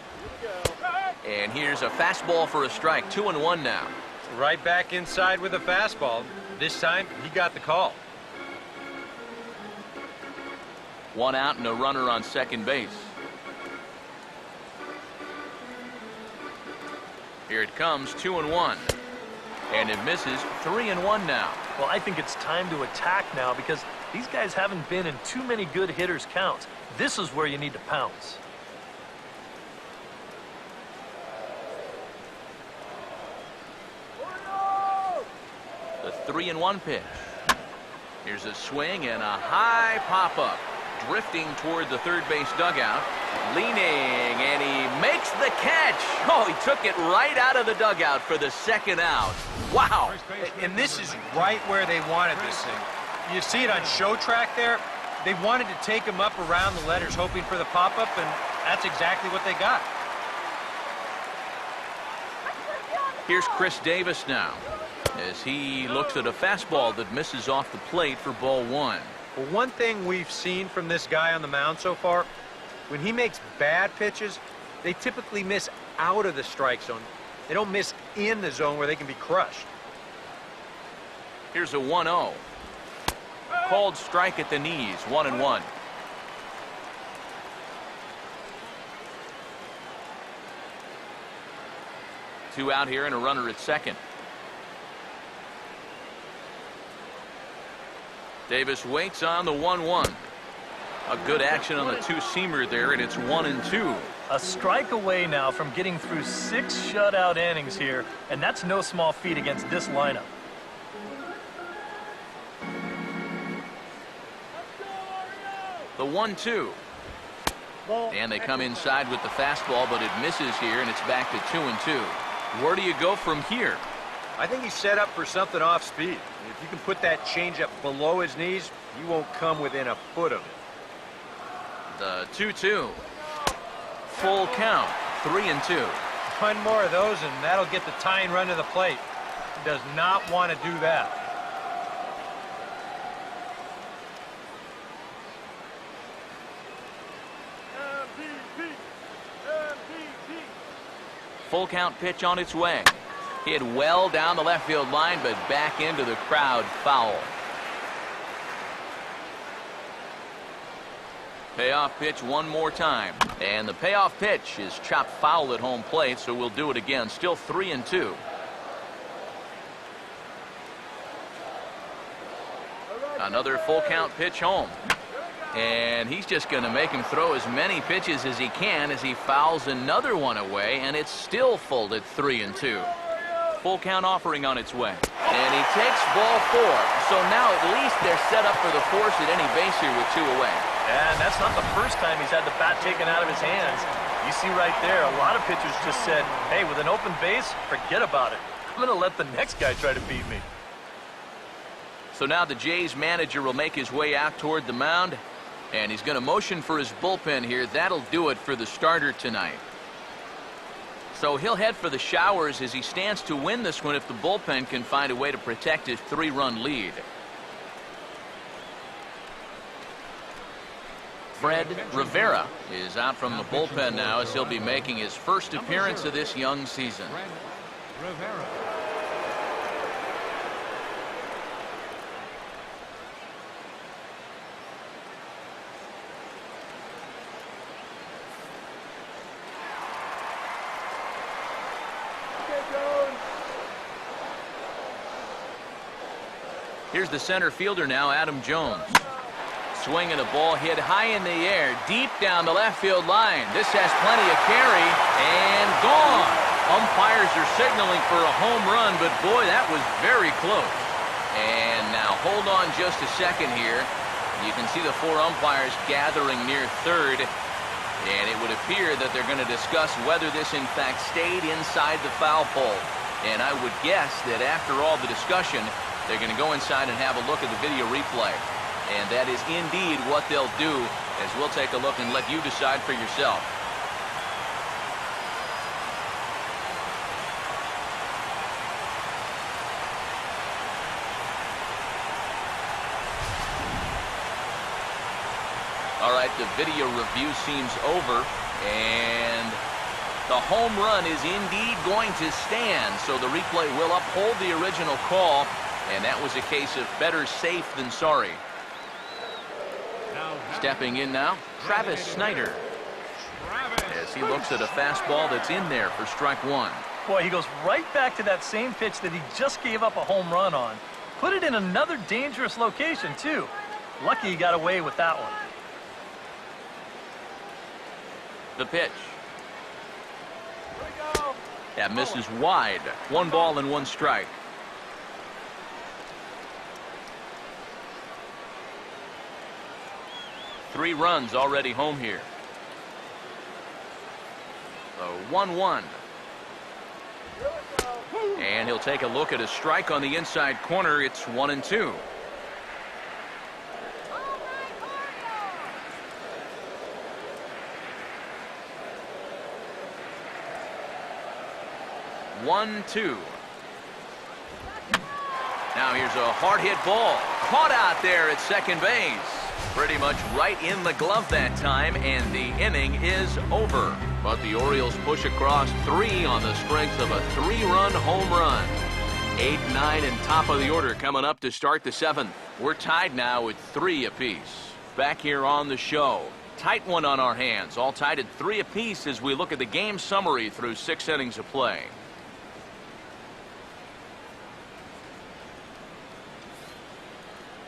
And here's a fastball for a strike. 2-1 now. Right back inside with a fastball. This time, he got the call. 1 out and a runner on second base. Here it comes, 2-1. And it misses, 3-1 now. Well, I think it's time to attack now because these guys haven't been in too many good hitters' counts. This is where you need to pounce. The 3-1 pitch. Here's a swing and a high pop-up. Drifting toward the third base dugout. Leaning, and he makes the catch. Oh, he took it right out of the dugout for the second out. Wow. And this is right where they wanted this thing. You see it on show track there. They wanted to take him up around the letters, hoping for the pop-up, and that's exactly what they got. Here's Chris Davis now, as he looks at a fastball that misses off the plate for ball 1. Well, one thing we've seen from this guy on the mound so far, when he makes bad pitches, they typically miss out of the strike zone. They don't miss in the zone where they can be crushed. Here's a 1-0. Called strike at the knees, 1-1. Two out here and a runner at second. Davis waits on the 1-1. A good action on the two-seamer there, and it's 1-2. A strike away now from getting through 6 shutout innings here, and that's no small feat against this lineup. The 1-2. And they come inside with the fastball, but it misses here, and it's back to 2-2. Where do you go from here? I think he's set up for something off speed. If you can put that changeup below his knees, you won't come within a foot of it. The 2-2. Full count, 3-2. One more of those, and that'll get the tying run to the plate. He does not want to do that. Full count pitch on its way. Hit well down the left field line, but back into the crowd, foul. Payoff pitch one more time. And the payoff pitch is chopped foul at home plate, so we'll do it again. Still 3-2. Another full count pitch home. And he's just going to make him throw as many pitches as he can as he fouls another one away, and it's still full at 3-2. Full count offering on its way. And he takes ball 4. So now at least they're set up for the force at any base here with 2 away. And that's not the first time he's had the bat taken out of his hands. You see right there, a lot of pitchers just said, hey, with an open base, forget about it. I'm going to let the next guy try to beat me. So now the Jays manager will make his way out toward the mound, and he's going to motion for his bullpen here. That'll do it for the starter tonight. So he'll head for the showers as he stands to win this one if the bullpen can find a way to protect his 3-run lead. Fred Rivera is out from the bullpen now as he'll be making his first appearance of this young season. Rivera. Here's the center fielder now, Adam Jones. Swinging a ball hit high in the air, deep down the left field line. This has plenty of carry, and gone. Umpires are signaling for a home run, but boy, that was very close. And now hold on just a second here. You can see the 4 umpires gathering near third, and it would appear that they're going to discuss whether this in fact stayed inside the foul pole. And I would guess that after all the discussion, they're going to go inside and have a look at the video replay. And that is indeed what they'll do, as we'll take a look and let you decide for yourself. All right, the video review seems over, and the home run is indeed going to stand. So the replay will uphold the original call. And that was a case of better safe than sorry. Stepping in now, Travis Snyder. As he looks at a fastball that's in there for strike 1. Boy, he goes right back to that same pitch that he just gave up a home run on. put it in another dangerous location, too. Lucky he got away with that one. The pitch. That misses wide. 1 ball and 1 strike. Three runs already home here. The 1-1. And he'll take a look at a strike on the inside corner. It's 1-2. Now here's a hard hit ball. Caught out there at second base. Pretty much right in the glove that time, and the inning is over. But the Orioles push across 3 on the strength of a 3-run home run. 8, 9, and top of the order coming up to start the 7th. We're tied now at 3 apiece. Back here on the show. Tight one on our hands. All tied at 3 apiece as we look at the game summary through 6 innings of play.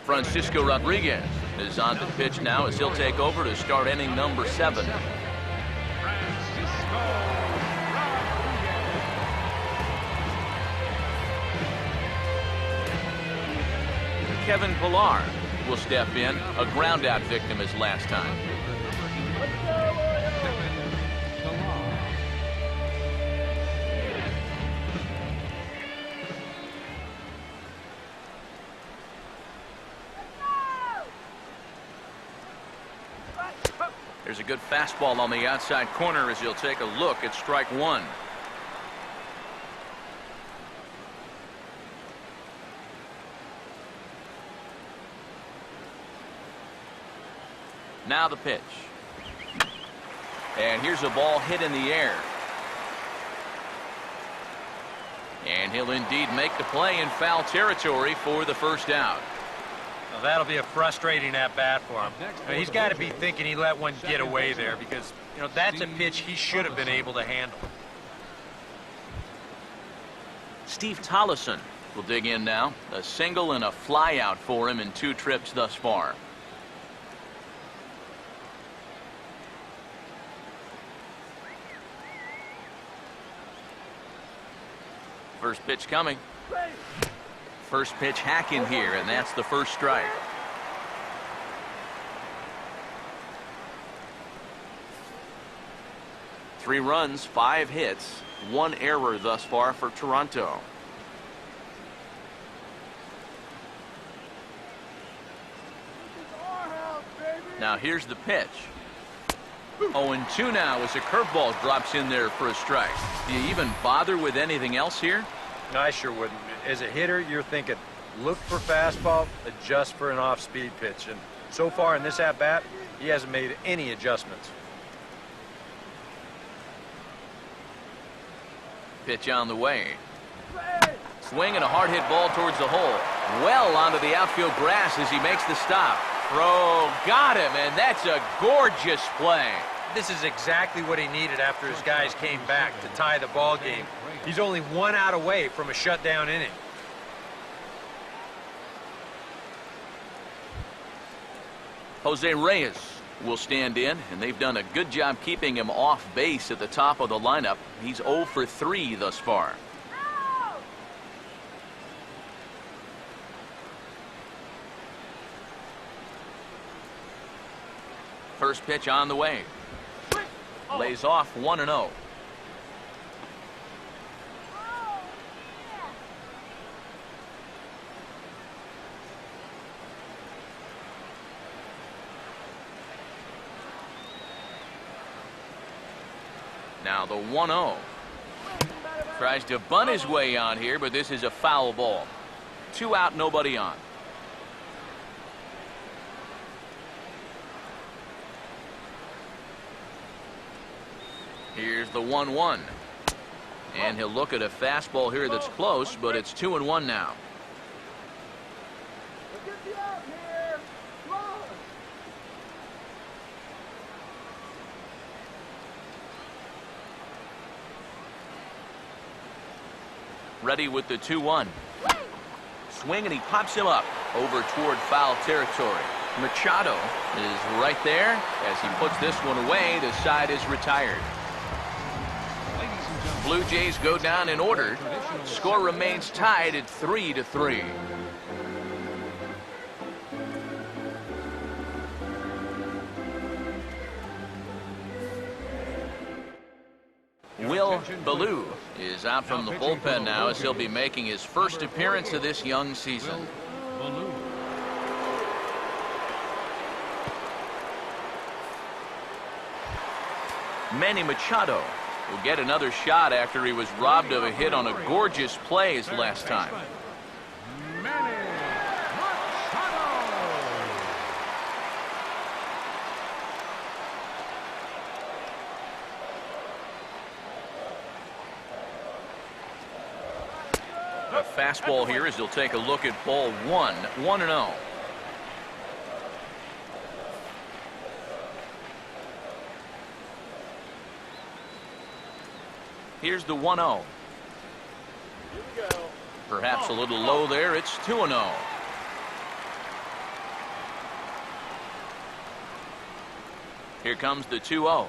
Francisco Rodriguez is on the pitch now as he'll take over to start inning number 7. Kevin Pillar will step in, a ground-out victim as last time. There's a good fastball on the outside corner as he'll take a look at strike 1. Now the pitch. And here's a ball hit in the air. And he'll indeed make the play in foul territory for the first out. Well, that'll be a frustrating at-bat for him. I mean, he's got to be thinking he let one get away there because, you know, that's a pitch he should have been able to handle. Steve Tollison will dig in now. A single and a fly out for him in 2 trips thus far. First pitch coming. First pitch hacking here, and that's the first strike. Three runs, 5 hits, 1 error thus far for Toronto. Now here's the pitch. 0-2 now as a curveball drops in there for a strike. Do you even bother with anything else here? No, I sure wouldn't. As a hitter, you're thinking, look for fastball, adjust for an off-speed pitch. And so far in this at-bat, he hasn't made any adjustments. Pitch on the way. Swing and a hard hit ball towards the hole. Well onto the outfield grass as he makes the stop. Throw got him, and that's a gorgeous play. This is exactly what he needed after his guys came back to tie the ball game. He's only 1 out away from a shutdown inning. Jose Reyes will stand in, and they've done a good job keeping him off base at the top of the lineup. He's 0 for 3 thus far. First pitch on the way. Lays off 1-0. Now the 1-0. Tries to bunt his way on here, but this is a foul ball. 2 out, nobody on. Here's the 1-1. And he'll look at a fastball here that's close, but it's 2-1 now. Ready with the 2-1. swing, and he pops him up over toward foul territory. Machado is right there. As he puts this one away, the side is retired. Blue Jays go down in order. Score remains tied at 3-3. Will Ballou is out from the bullpen now, as he'll be making his first appearance of this young season. Manny Machado will get another shot after he was robbed of a hit on a gorgeous play his last time. Manny Machado. A fastball here as he'll take a look at ball 1, 1-0. Here's the 1-0. Perhaps a little low there. It's 2-0. Here comes the 2-0.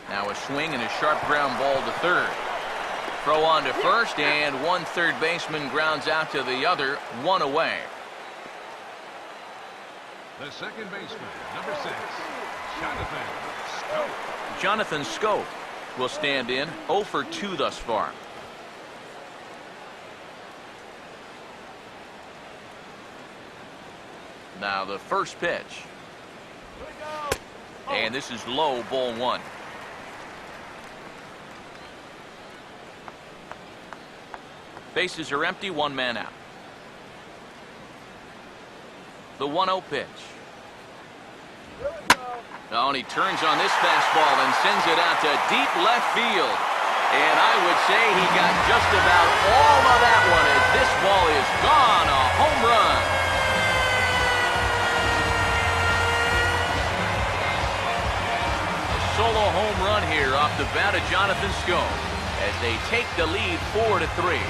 Now a swing and a sharp ground ball to third. Throw on to first, and one third baseman grounds out to the other, one away. The second baseman, number 6, Jonathan Scope. Jonathan Scope will stand in, 0 for 2 thus far. Now the first pitch. And this is low, ball 1. Bases are empty, 1 man out. The 1-0 pitch. Oh, and he turns on this fastball and sends it out to deep left field. And I would say he got just about all of that one as this ball is gone. A home run. A solo home run here off the bat of Jonathan Scope as they take the lead 4-3.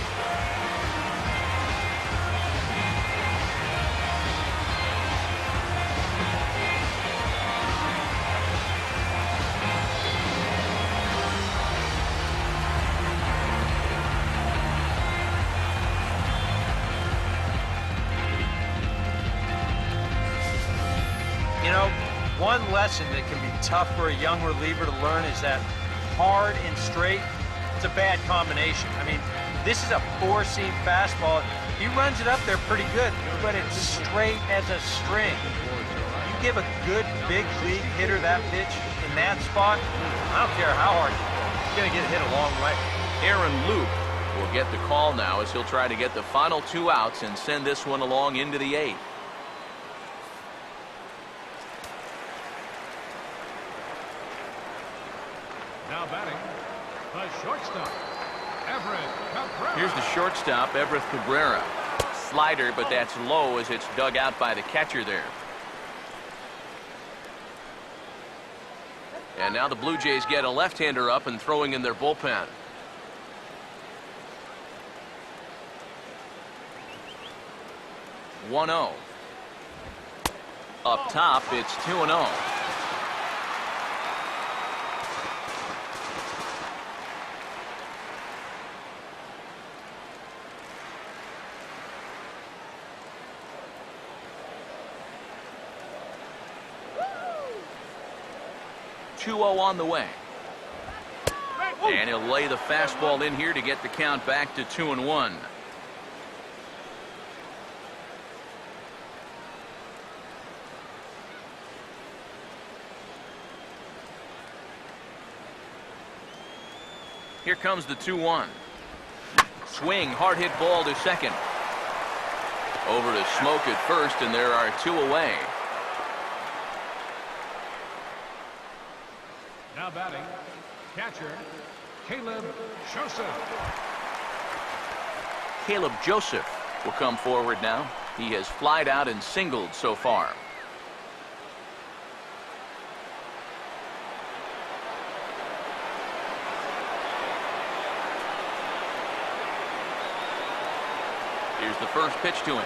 You know, one lesson that can be tough for a young reliever to learn is that hard and straight, it's a bad combination. I mean, this is a 4-seam fastball. He runs it up there pretty good, but it's straight as a string. You give a good big league hitter that pitch in that spot, I don't care how hard you throw, he's going to get hit a long way. Aaron Luke will get the call now as he'll try to get the final 2 outs and send this one along into the 8th. Now batting, the shortstop, Everett Cabrera. Here's the shortstop, Everett Cabrera. Slider, but that's low as it's dug out by the catcher there. And now the Blue Jays get a left-hander up and throwing in their bullpen. (1-0). Up top, it's 2-0. On the way. And he'll lay the fastball in here to get the count back to 2-1. Here comes the 2-1. Swing, hard hit ball to second. Over to Smoke at first, and there are 2 away. Now batting, catcher, Caleb Joseph. Caleb Joseph will come forward now. He has flied out and singled so far. Here's the first pitch to him.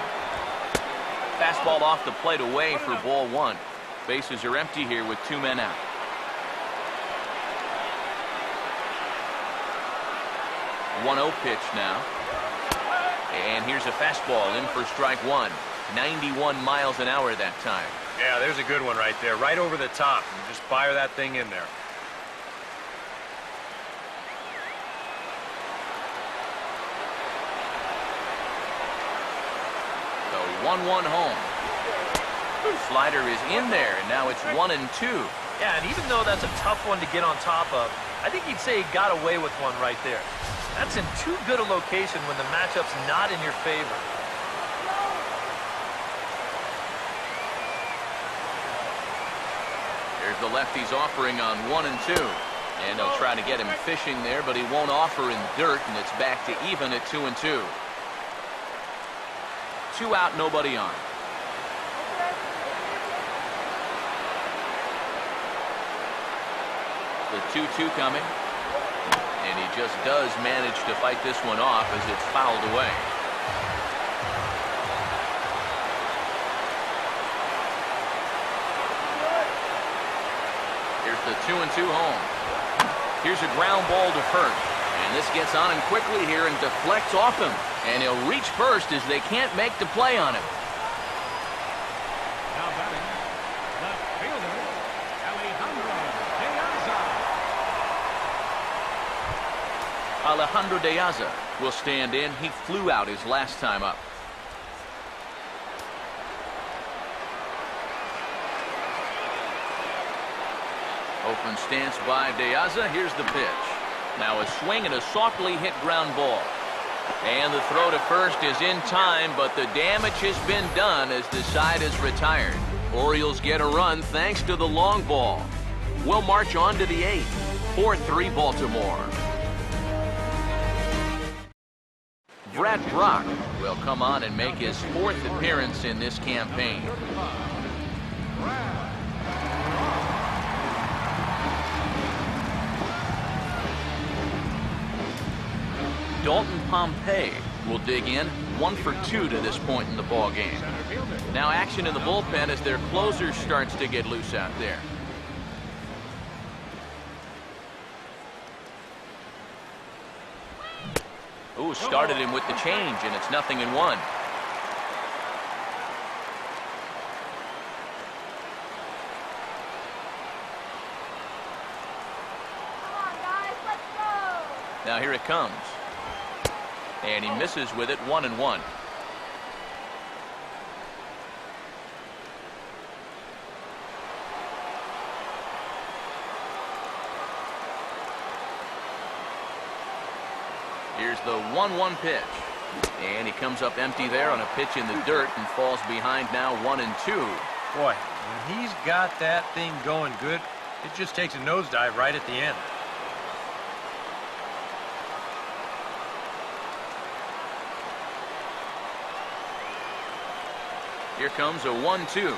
Fastball off the plate away for ball one. Bases are empty here with 2 men out. One 1-0 pitch now. And here's a fastball in for strike one. 91 miles an hour that time. Yeah, there's a good one right there. Right over the top. Just fire that thing in there. The 1-1 home. Slider is in there, and now it's 1-2. Yeah, and even though that's a tough one to get on top of, I think he'd say he got away with one right there. That's in too good a location when the matchup's not in your favor. There's the lefty's offering on 1-2. And they'll try to get him fishing there, but he won't offer in dirt, and it's back to even at 2-2. 2 out, nobody on. The 2-2 coming. And he just does manage to fight this one off as it's fouled away. Here's the 2-2 home. Here's a ground ball to first. And this gets on him quickly here and deflects off him. And he'll reach first as they can't make the play on him. Now batting, left fielder, Alejandro De Aza will stand in. He flew out his last time up. Open stance by De Aza. Here's the pitch. Now a swing and a softly hit ground ball. And the throw to first is in time, but the damage has been done as the side is retired. Orioles get a run thanks to the long ball. We'll march on to the 8th. 4-3 Baltimore. Brad Brock will come on and make his 4th appearance in this campaign. Dalton Pompey will dig in. 1 for 2 to this point in the ball game. Now action in the bullpen as their closer starts to get loose out there. Ooh, started him with the change, and it's 0-1. Come on, guys, let's go. Now here it comes. And he misses with it. 1-1. Here's the 1-1 pitch. And he comes up empty there on a pitch in the dirt and falls behind now 1-2. Boy, when he's got that thing going good, it just takes a nosedive right at the end. Here comes a 1-2.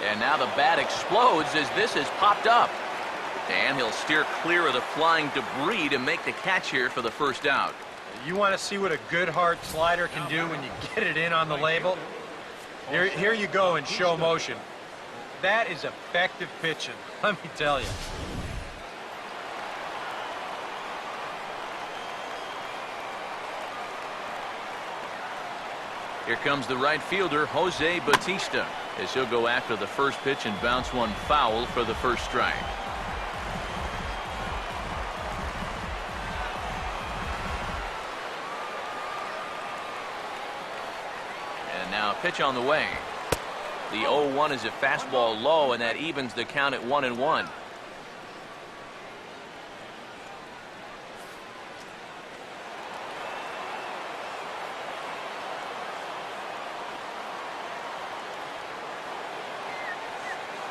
And now the bat explodes as this has popped up. And he'll steer clear of the flying debris to make the catch here for the first out. You want to see what a good hard slider can do when you get it in on the label? Here you go in show motion. That is effective pitching, let me tell you. Here comes the right fielder, Jose Bautista, as he'll go after the first pitch and bounce one foul for the first strike. And now a pitch on the way. The 0-1 is a fastball low, and that evens the count at 1-1.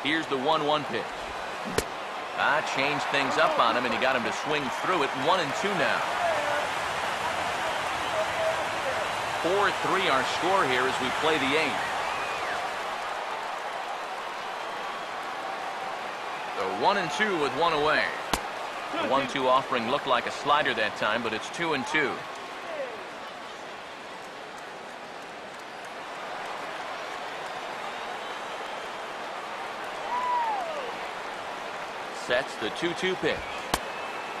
Here's the 1-1 pitch. Changed things up on him, and he got him to swing through it. 1-2 now. 4-3 our score here as we play the 8th. So 1-2 with one away. The 1-2 offering looked like a slider that time, but it's 2-2. Sets the 2-2 pitch.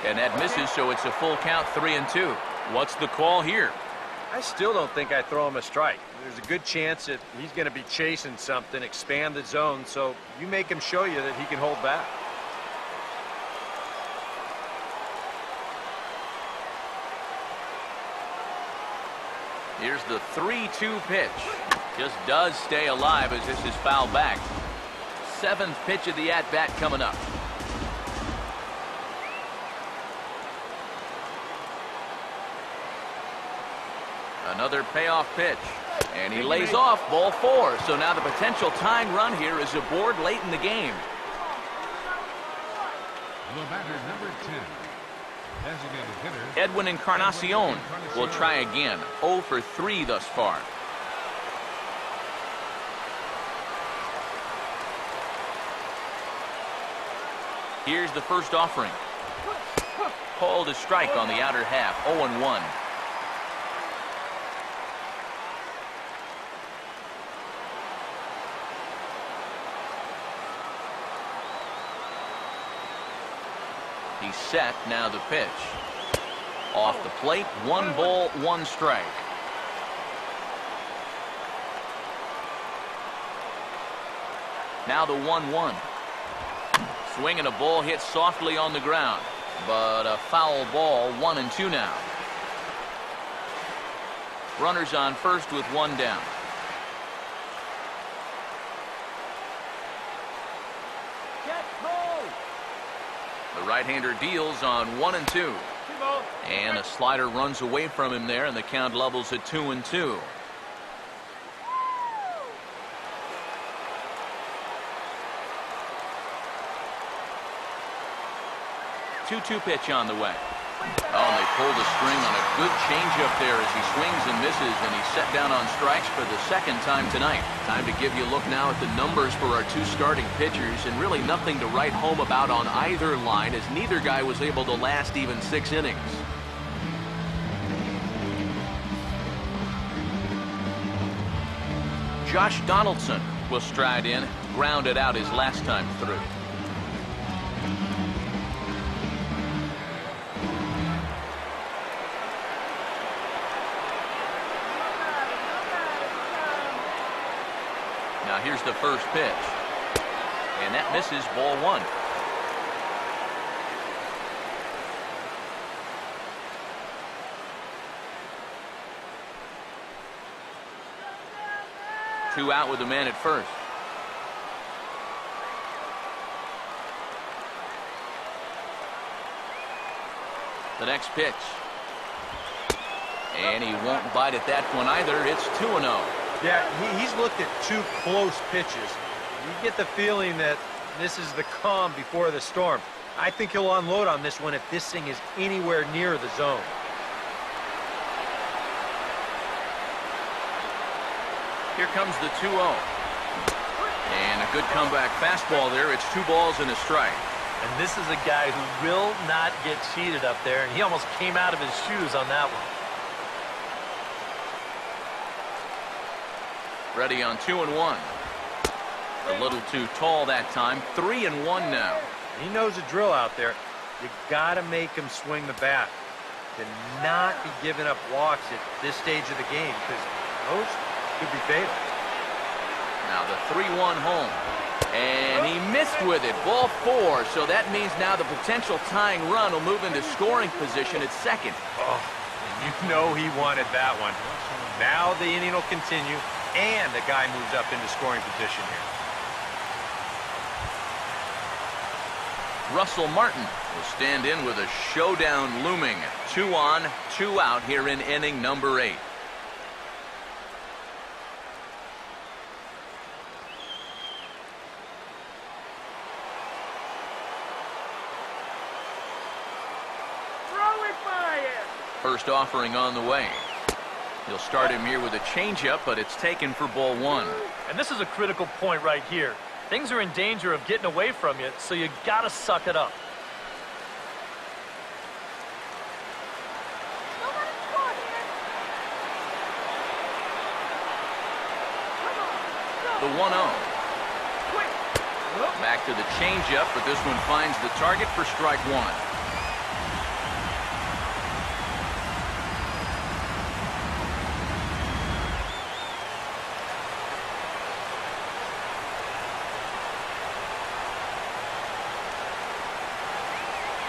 And that misses, so it's a full count, 3-2. What's the call here? I still don't think I throw him a strike. There's a good chance that he's going to be chasing something, expand the zone, so you make him show you that he can hold back. Here's the 3-2 pitch. Just does stay alive as this is fouled back. 7th pitch of the at-bat coming up. Another payoff pitch. And he lays off, ball 4. So now the potential tying run here is aboard late in the game. The batter, number 10. Designated hitter, Edwin Encarnacion will try again. 0 for 3 thus far. Here's the first offering. Called a strike on the outer half. 0-1. He's set. Now the pitch. Off the plate. 1 ball, 1 strike. Now the 1-1. Swinging a ball hit softly on the ground. But a foul ball. 1-2 now. Runners on first with 1 down. The right-hander deals on 1-2. And a slider runs away from him there, and the count levels at 2-2. 2-2 pitch on the way. Oh, and they pulled the string on a good changeup there as he swings and misses, and he's set down on strikes for the 2nd time tonight. Time to give you a look now at the numbers for our 2 starting pitchers, and really nothing to write home about on either line, as neither guy was able to last even 6 innings. Josh Donaldson will stride in, grounded out his last time through. Now here's the first pitch. And that misses, ball 1. Two out with a man at first. The next pitch. And he won't bite at that one either. It's 2-0. Yeah, he's looked at 2 close pitches. You get the feeling that this is the calm before the storm. I think he'll unload on this one if this thing is anywhere near the zone. Here comes the 2-0. And a good comeback fastball there. It's 2 balls and a strike. And this is a guy who will not get cheated up there, and he almost came out of his shoes on that one. Ready on 2-1. A little too tall that time. 3-1 now. He knows the drill out there. You got to make him swing the bat. To not be giving up walks at this stage of the game, because those could be fatal. Now the 3-1 home. And he missed with it. Ball 4. So that means now the potential tying run will move into scoring position at second. Oh, you know he wanted that one. Now the inning will continue, and the guy moves up into scoring position here. Russell Martin will stand in with a showdown looming. 2 on, 2 out here in inning number 8. First offering on the way. He'll start him here with a changeup, but it's taken for ball 1. And this is a critical point right here. Things are in danger of getting away from you, so you got to suck it up. The 1-0. Back to the changeup, but this one finds the target for strike one.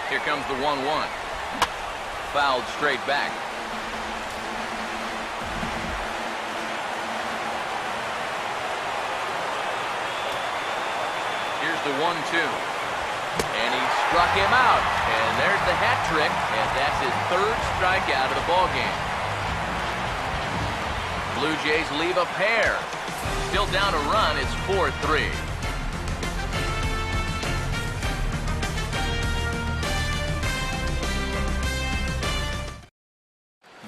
Here comes the 1-1. Fouled straight back. Here's the 1-2. And he struck him out. And there's the hat trick. And that's his third strikeout of the ballgame. Blue Jays leave a pair. Still down a run. It's 4-3.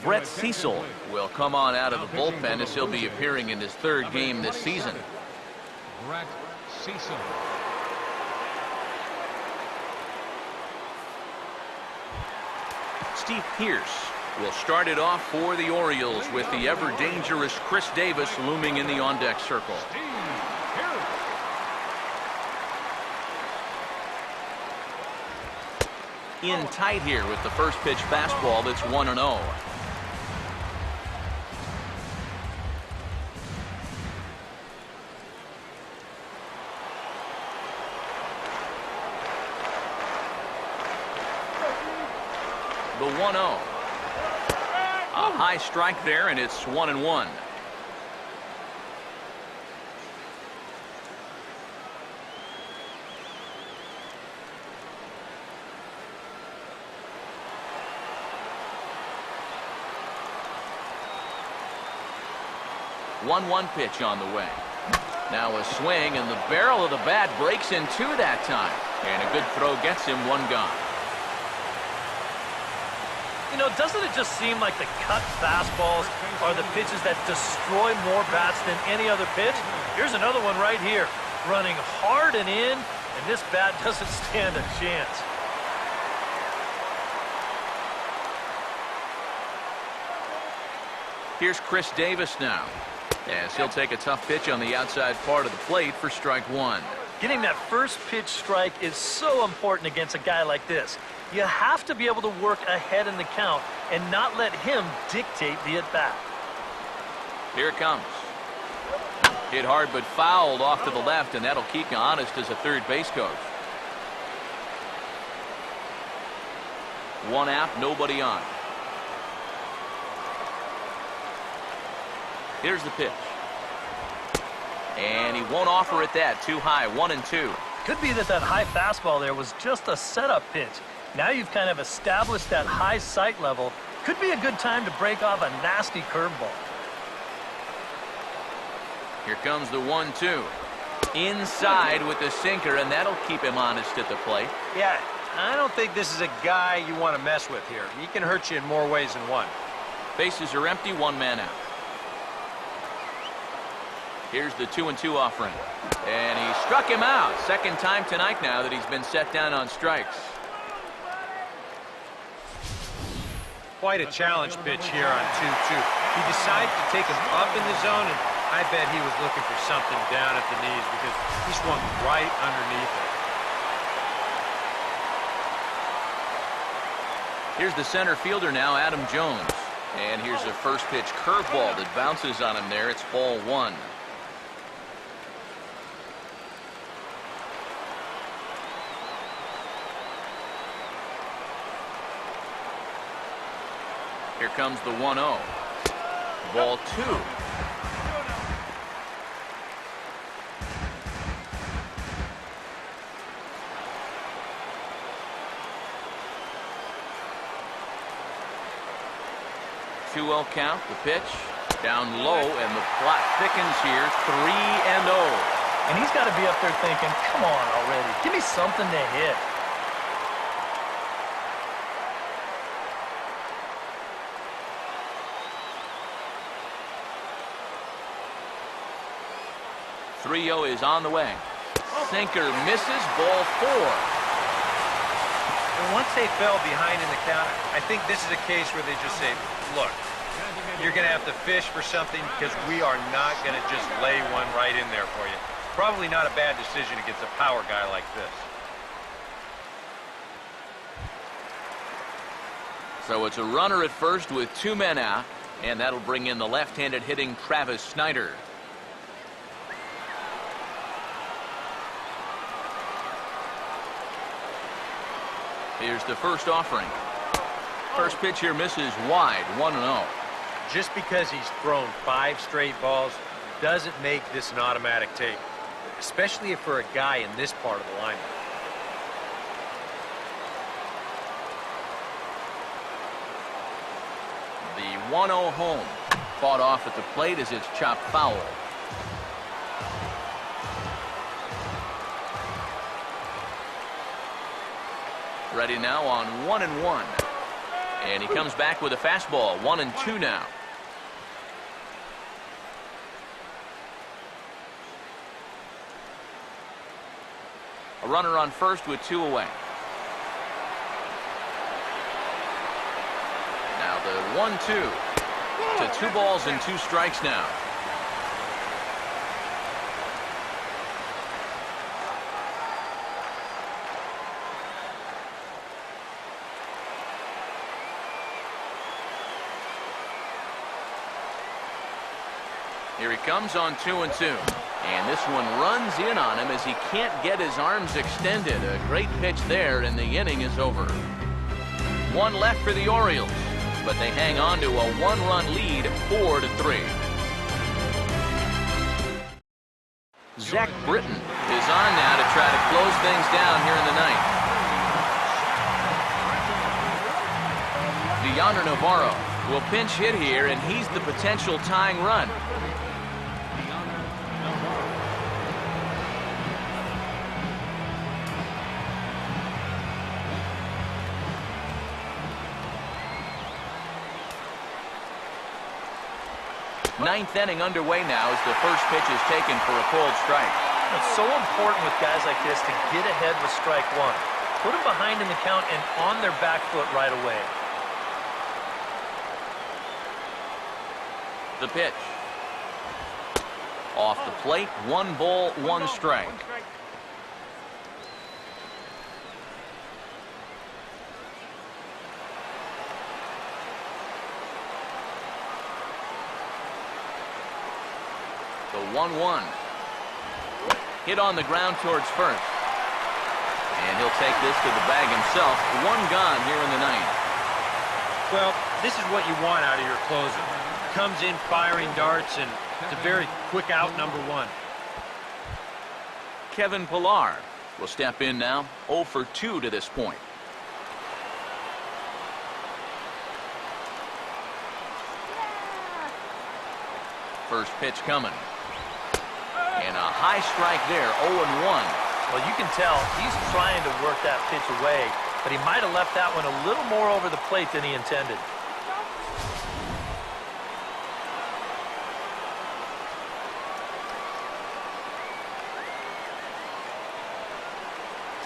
Brett Cecil will come on out of the bullpen as he'll be appearing in his third game this season. Brett Cecil. Steve Pearce will start it off for the Orioles with the ever-dangerous Chris Davis looming in the on-deck circle. In tight here with the first pitch fastball that's 1-0. The 1-0. A high strike there, and it's 1-1. One pitch on the way. Now a swing, and the barrel of the bat breaks in two that time. And a good throw gets him one gone. You know, doesn't it just seem like the cut fastballs are the pitches that destroy more bats than any other pitch? Here's another one right here. Running hard and in, and this bat doesn't stand a chance. Here's Chris Davis now, as he'll take a tough pitch on the outside part of the plate for strike one. Getting that first pitch strike is so important against a guy like this. You have to be able to work ahead in the count and not let him dictate the at-bat. Here it comes. Hit hard but fouled off to the left, and that'll keep you honest as a third base coach. One out, nobody on. Here's the pitch. And he won't offer it that. Too high, 1-2. Could be that high fastball there was just a setup pitch. Now you've kind of established that high sight level. Could be a good time to break off a nasty curveball. Here comes the 1-2. Inside with the sinker, and that'll keep him honest at the plate. Yeah, I don't think this is a guy you want to mess with here. He can hurt you in more ways than one. Bases are empty, one man out. Here's the 2-2 offering. And he struck him out. Second time tonight now that he's been set down on strikes. Quite a challenge pitch here on 2-2. He decided to take him up in the zone, and I bet he was looking for something down at the knees because he swung right underneath it. Here's the center fielder now, Adam Jones. And here's a first pitch curveball that bounces on him there. It's ball one. Here comes the 1-0. Ball two. Two-0 count, the pitch. Down low, and the plot thickens here. 3-0. And he's got to be up there thinking, come on already. Give me something to hit. .30 is on the way. Sinker misses, ball four. And once they fell behind in the count, I think this is a case where they just say, look, you're going to have to fish for something because we are not going to just lay one right in there for you. Probably not a bad decision against a power guy like this. So it's a runner at first with 2 men out, and that'll bring in the left-handed hitting Travis Snyder. Here's the first offering. First pitch here misses wide, 1-0. Just because he's thrown 5 straight balls doesn't make this an automatic take, especially for a guy in this part of the lineup. The 1-0 home. Fought off at the plate as it's chopped foul. Ready now on 1-1. And he comes back with a fastball. 1-2 now. A runner on first with 2 away. Now the 1-2 to 2 balls and 2 strikes now. Here he comes on 2-2. And this one runs in on him as he can't get his arms extended. A great pitch there, and the inning is over. 1 left for the Orioles, but they hang on to a 1-run lead, 4-3. Zach Britton is on now to try to close things down here in the ninth. DeYonder Navarro will pinch hit here, and he's the potential tying run. Ninth inning underway now as the first pitch is taken for a called strike. It's so important with guys like this to get ahead with strike 1. Put them behind in the count and on their back foot right away. The pitch. Off the plate, 1 ball, 1 strike. The 1-1. Hit on the ground towards first. And he'll take this to the bag himself. 1 gone here in the ninth. Well, this is what you want out of your closer. Comes in firing darts, and it's a very quick out, number 1. Kevin Pillar will step in now, 0 for 2 to this point. First pitch coming. And a high strike there, 0-1. Well, you can tell he's trying to work that pitch away, but he might have left that one a little more over the plate than he intended.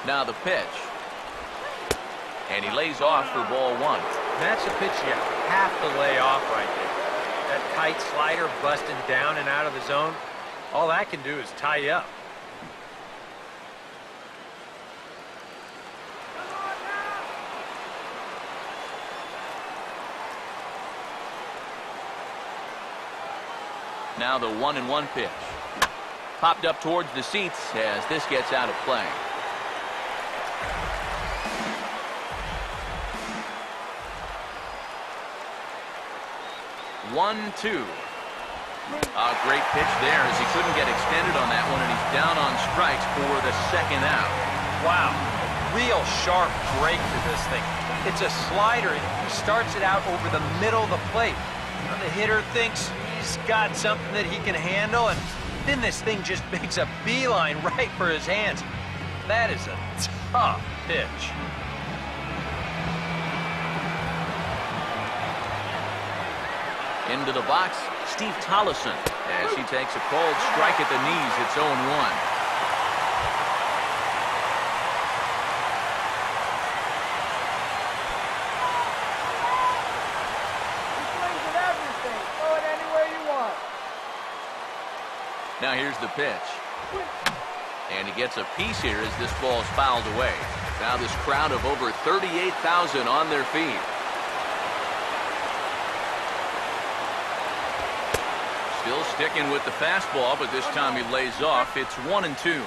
Now the pitch. And he lays off for ball 1. That's a pitch you have to lay off right there. That tight slider busting down and out of the zone, all that can do is tie you up. Now the 1-1 pitch. Popped up towards the seats as this gets out of play. One-two. A great pitch there as he couldn't get extended on that one, and he's down on strikes for the 2nd out. Wow, real sharp break to this thing. It's a slider. He starts it out over the middle of the plate. Now the hitter thinks he's got something that he can handle, and then this thing just makes a beeline right for his hands. That is a tough pitch. Into the box, Steve Tollison, as he takes a called strike at the knees. It's 0-1. Throw it anywhere you want. Now here's the pitch. And he gets a piece here as this ball is fouled away. Now this crowd of over 38,000 on their feet. Still sticking with the fastball, but this time he lays off. It's 1-2.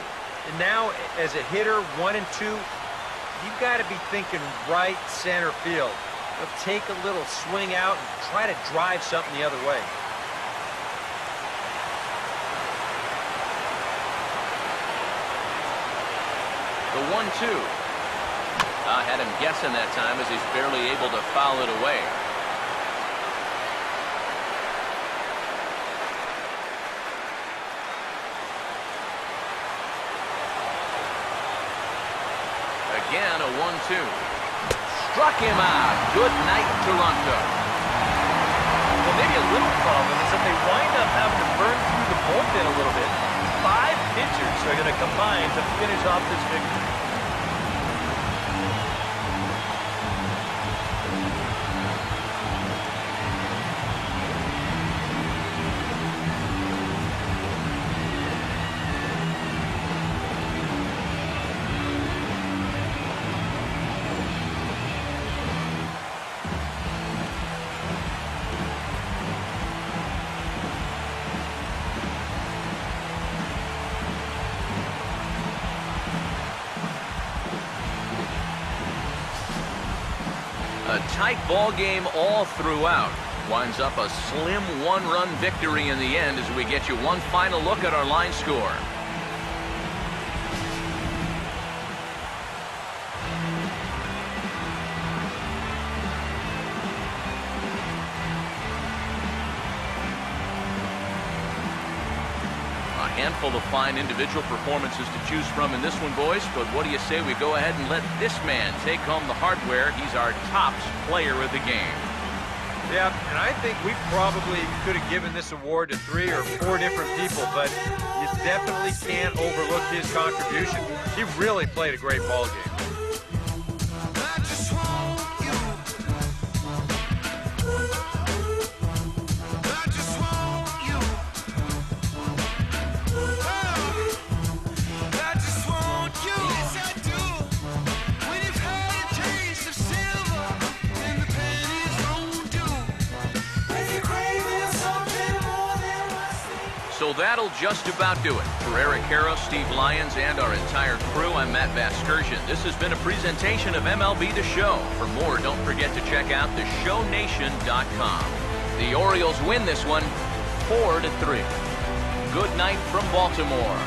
And now, as a hitter, 1 and 2, you've got to be thinking right center field. He'll take a little swing out and try to drive something the other way. The 1-2. Had him guessing that time as he's barely able to foul it away. Again, a 1-2. Struck him out. Good night, Toronto. Well, maybe a little problem is that they wind up having to burn through the bullpen a little bit. 5 pitchers are going to combine to finish off this victory. A tight ball game all throughout. Winds up a slim 1-run victory in the end as we get you one final look at our line score. A handful of fine individual performances to choose from in this one, boys, but what do you say we go ahead and let this man take home the hardware? He's our tops player of the game. Yeah, and I think we probably could have given this award to 3 or 4 different people, but you definitely can't overlook his contribution. He really played a great ball game. So that'll just about do it. For Eric Harrow, Steve Lyons, and our entire crew, I'm Matt Vasgersian. This has been a presentation of MLB The Show. For more, don't forget to check out theshownation.com. The Orioles win this one 4-3. Good night from Baltimore.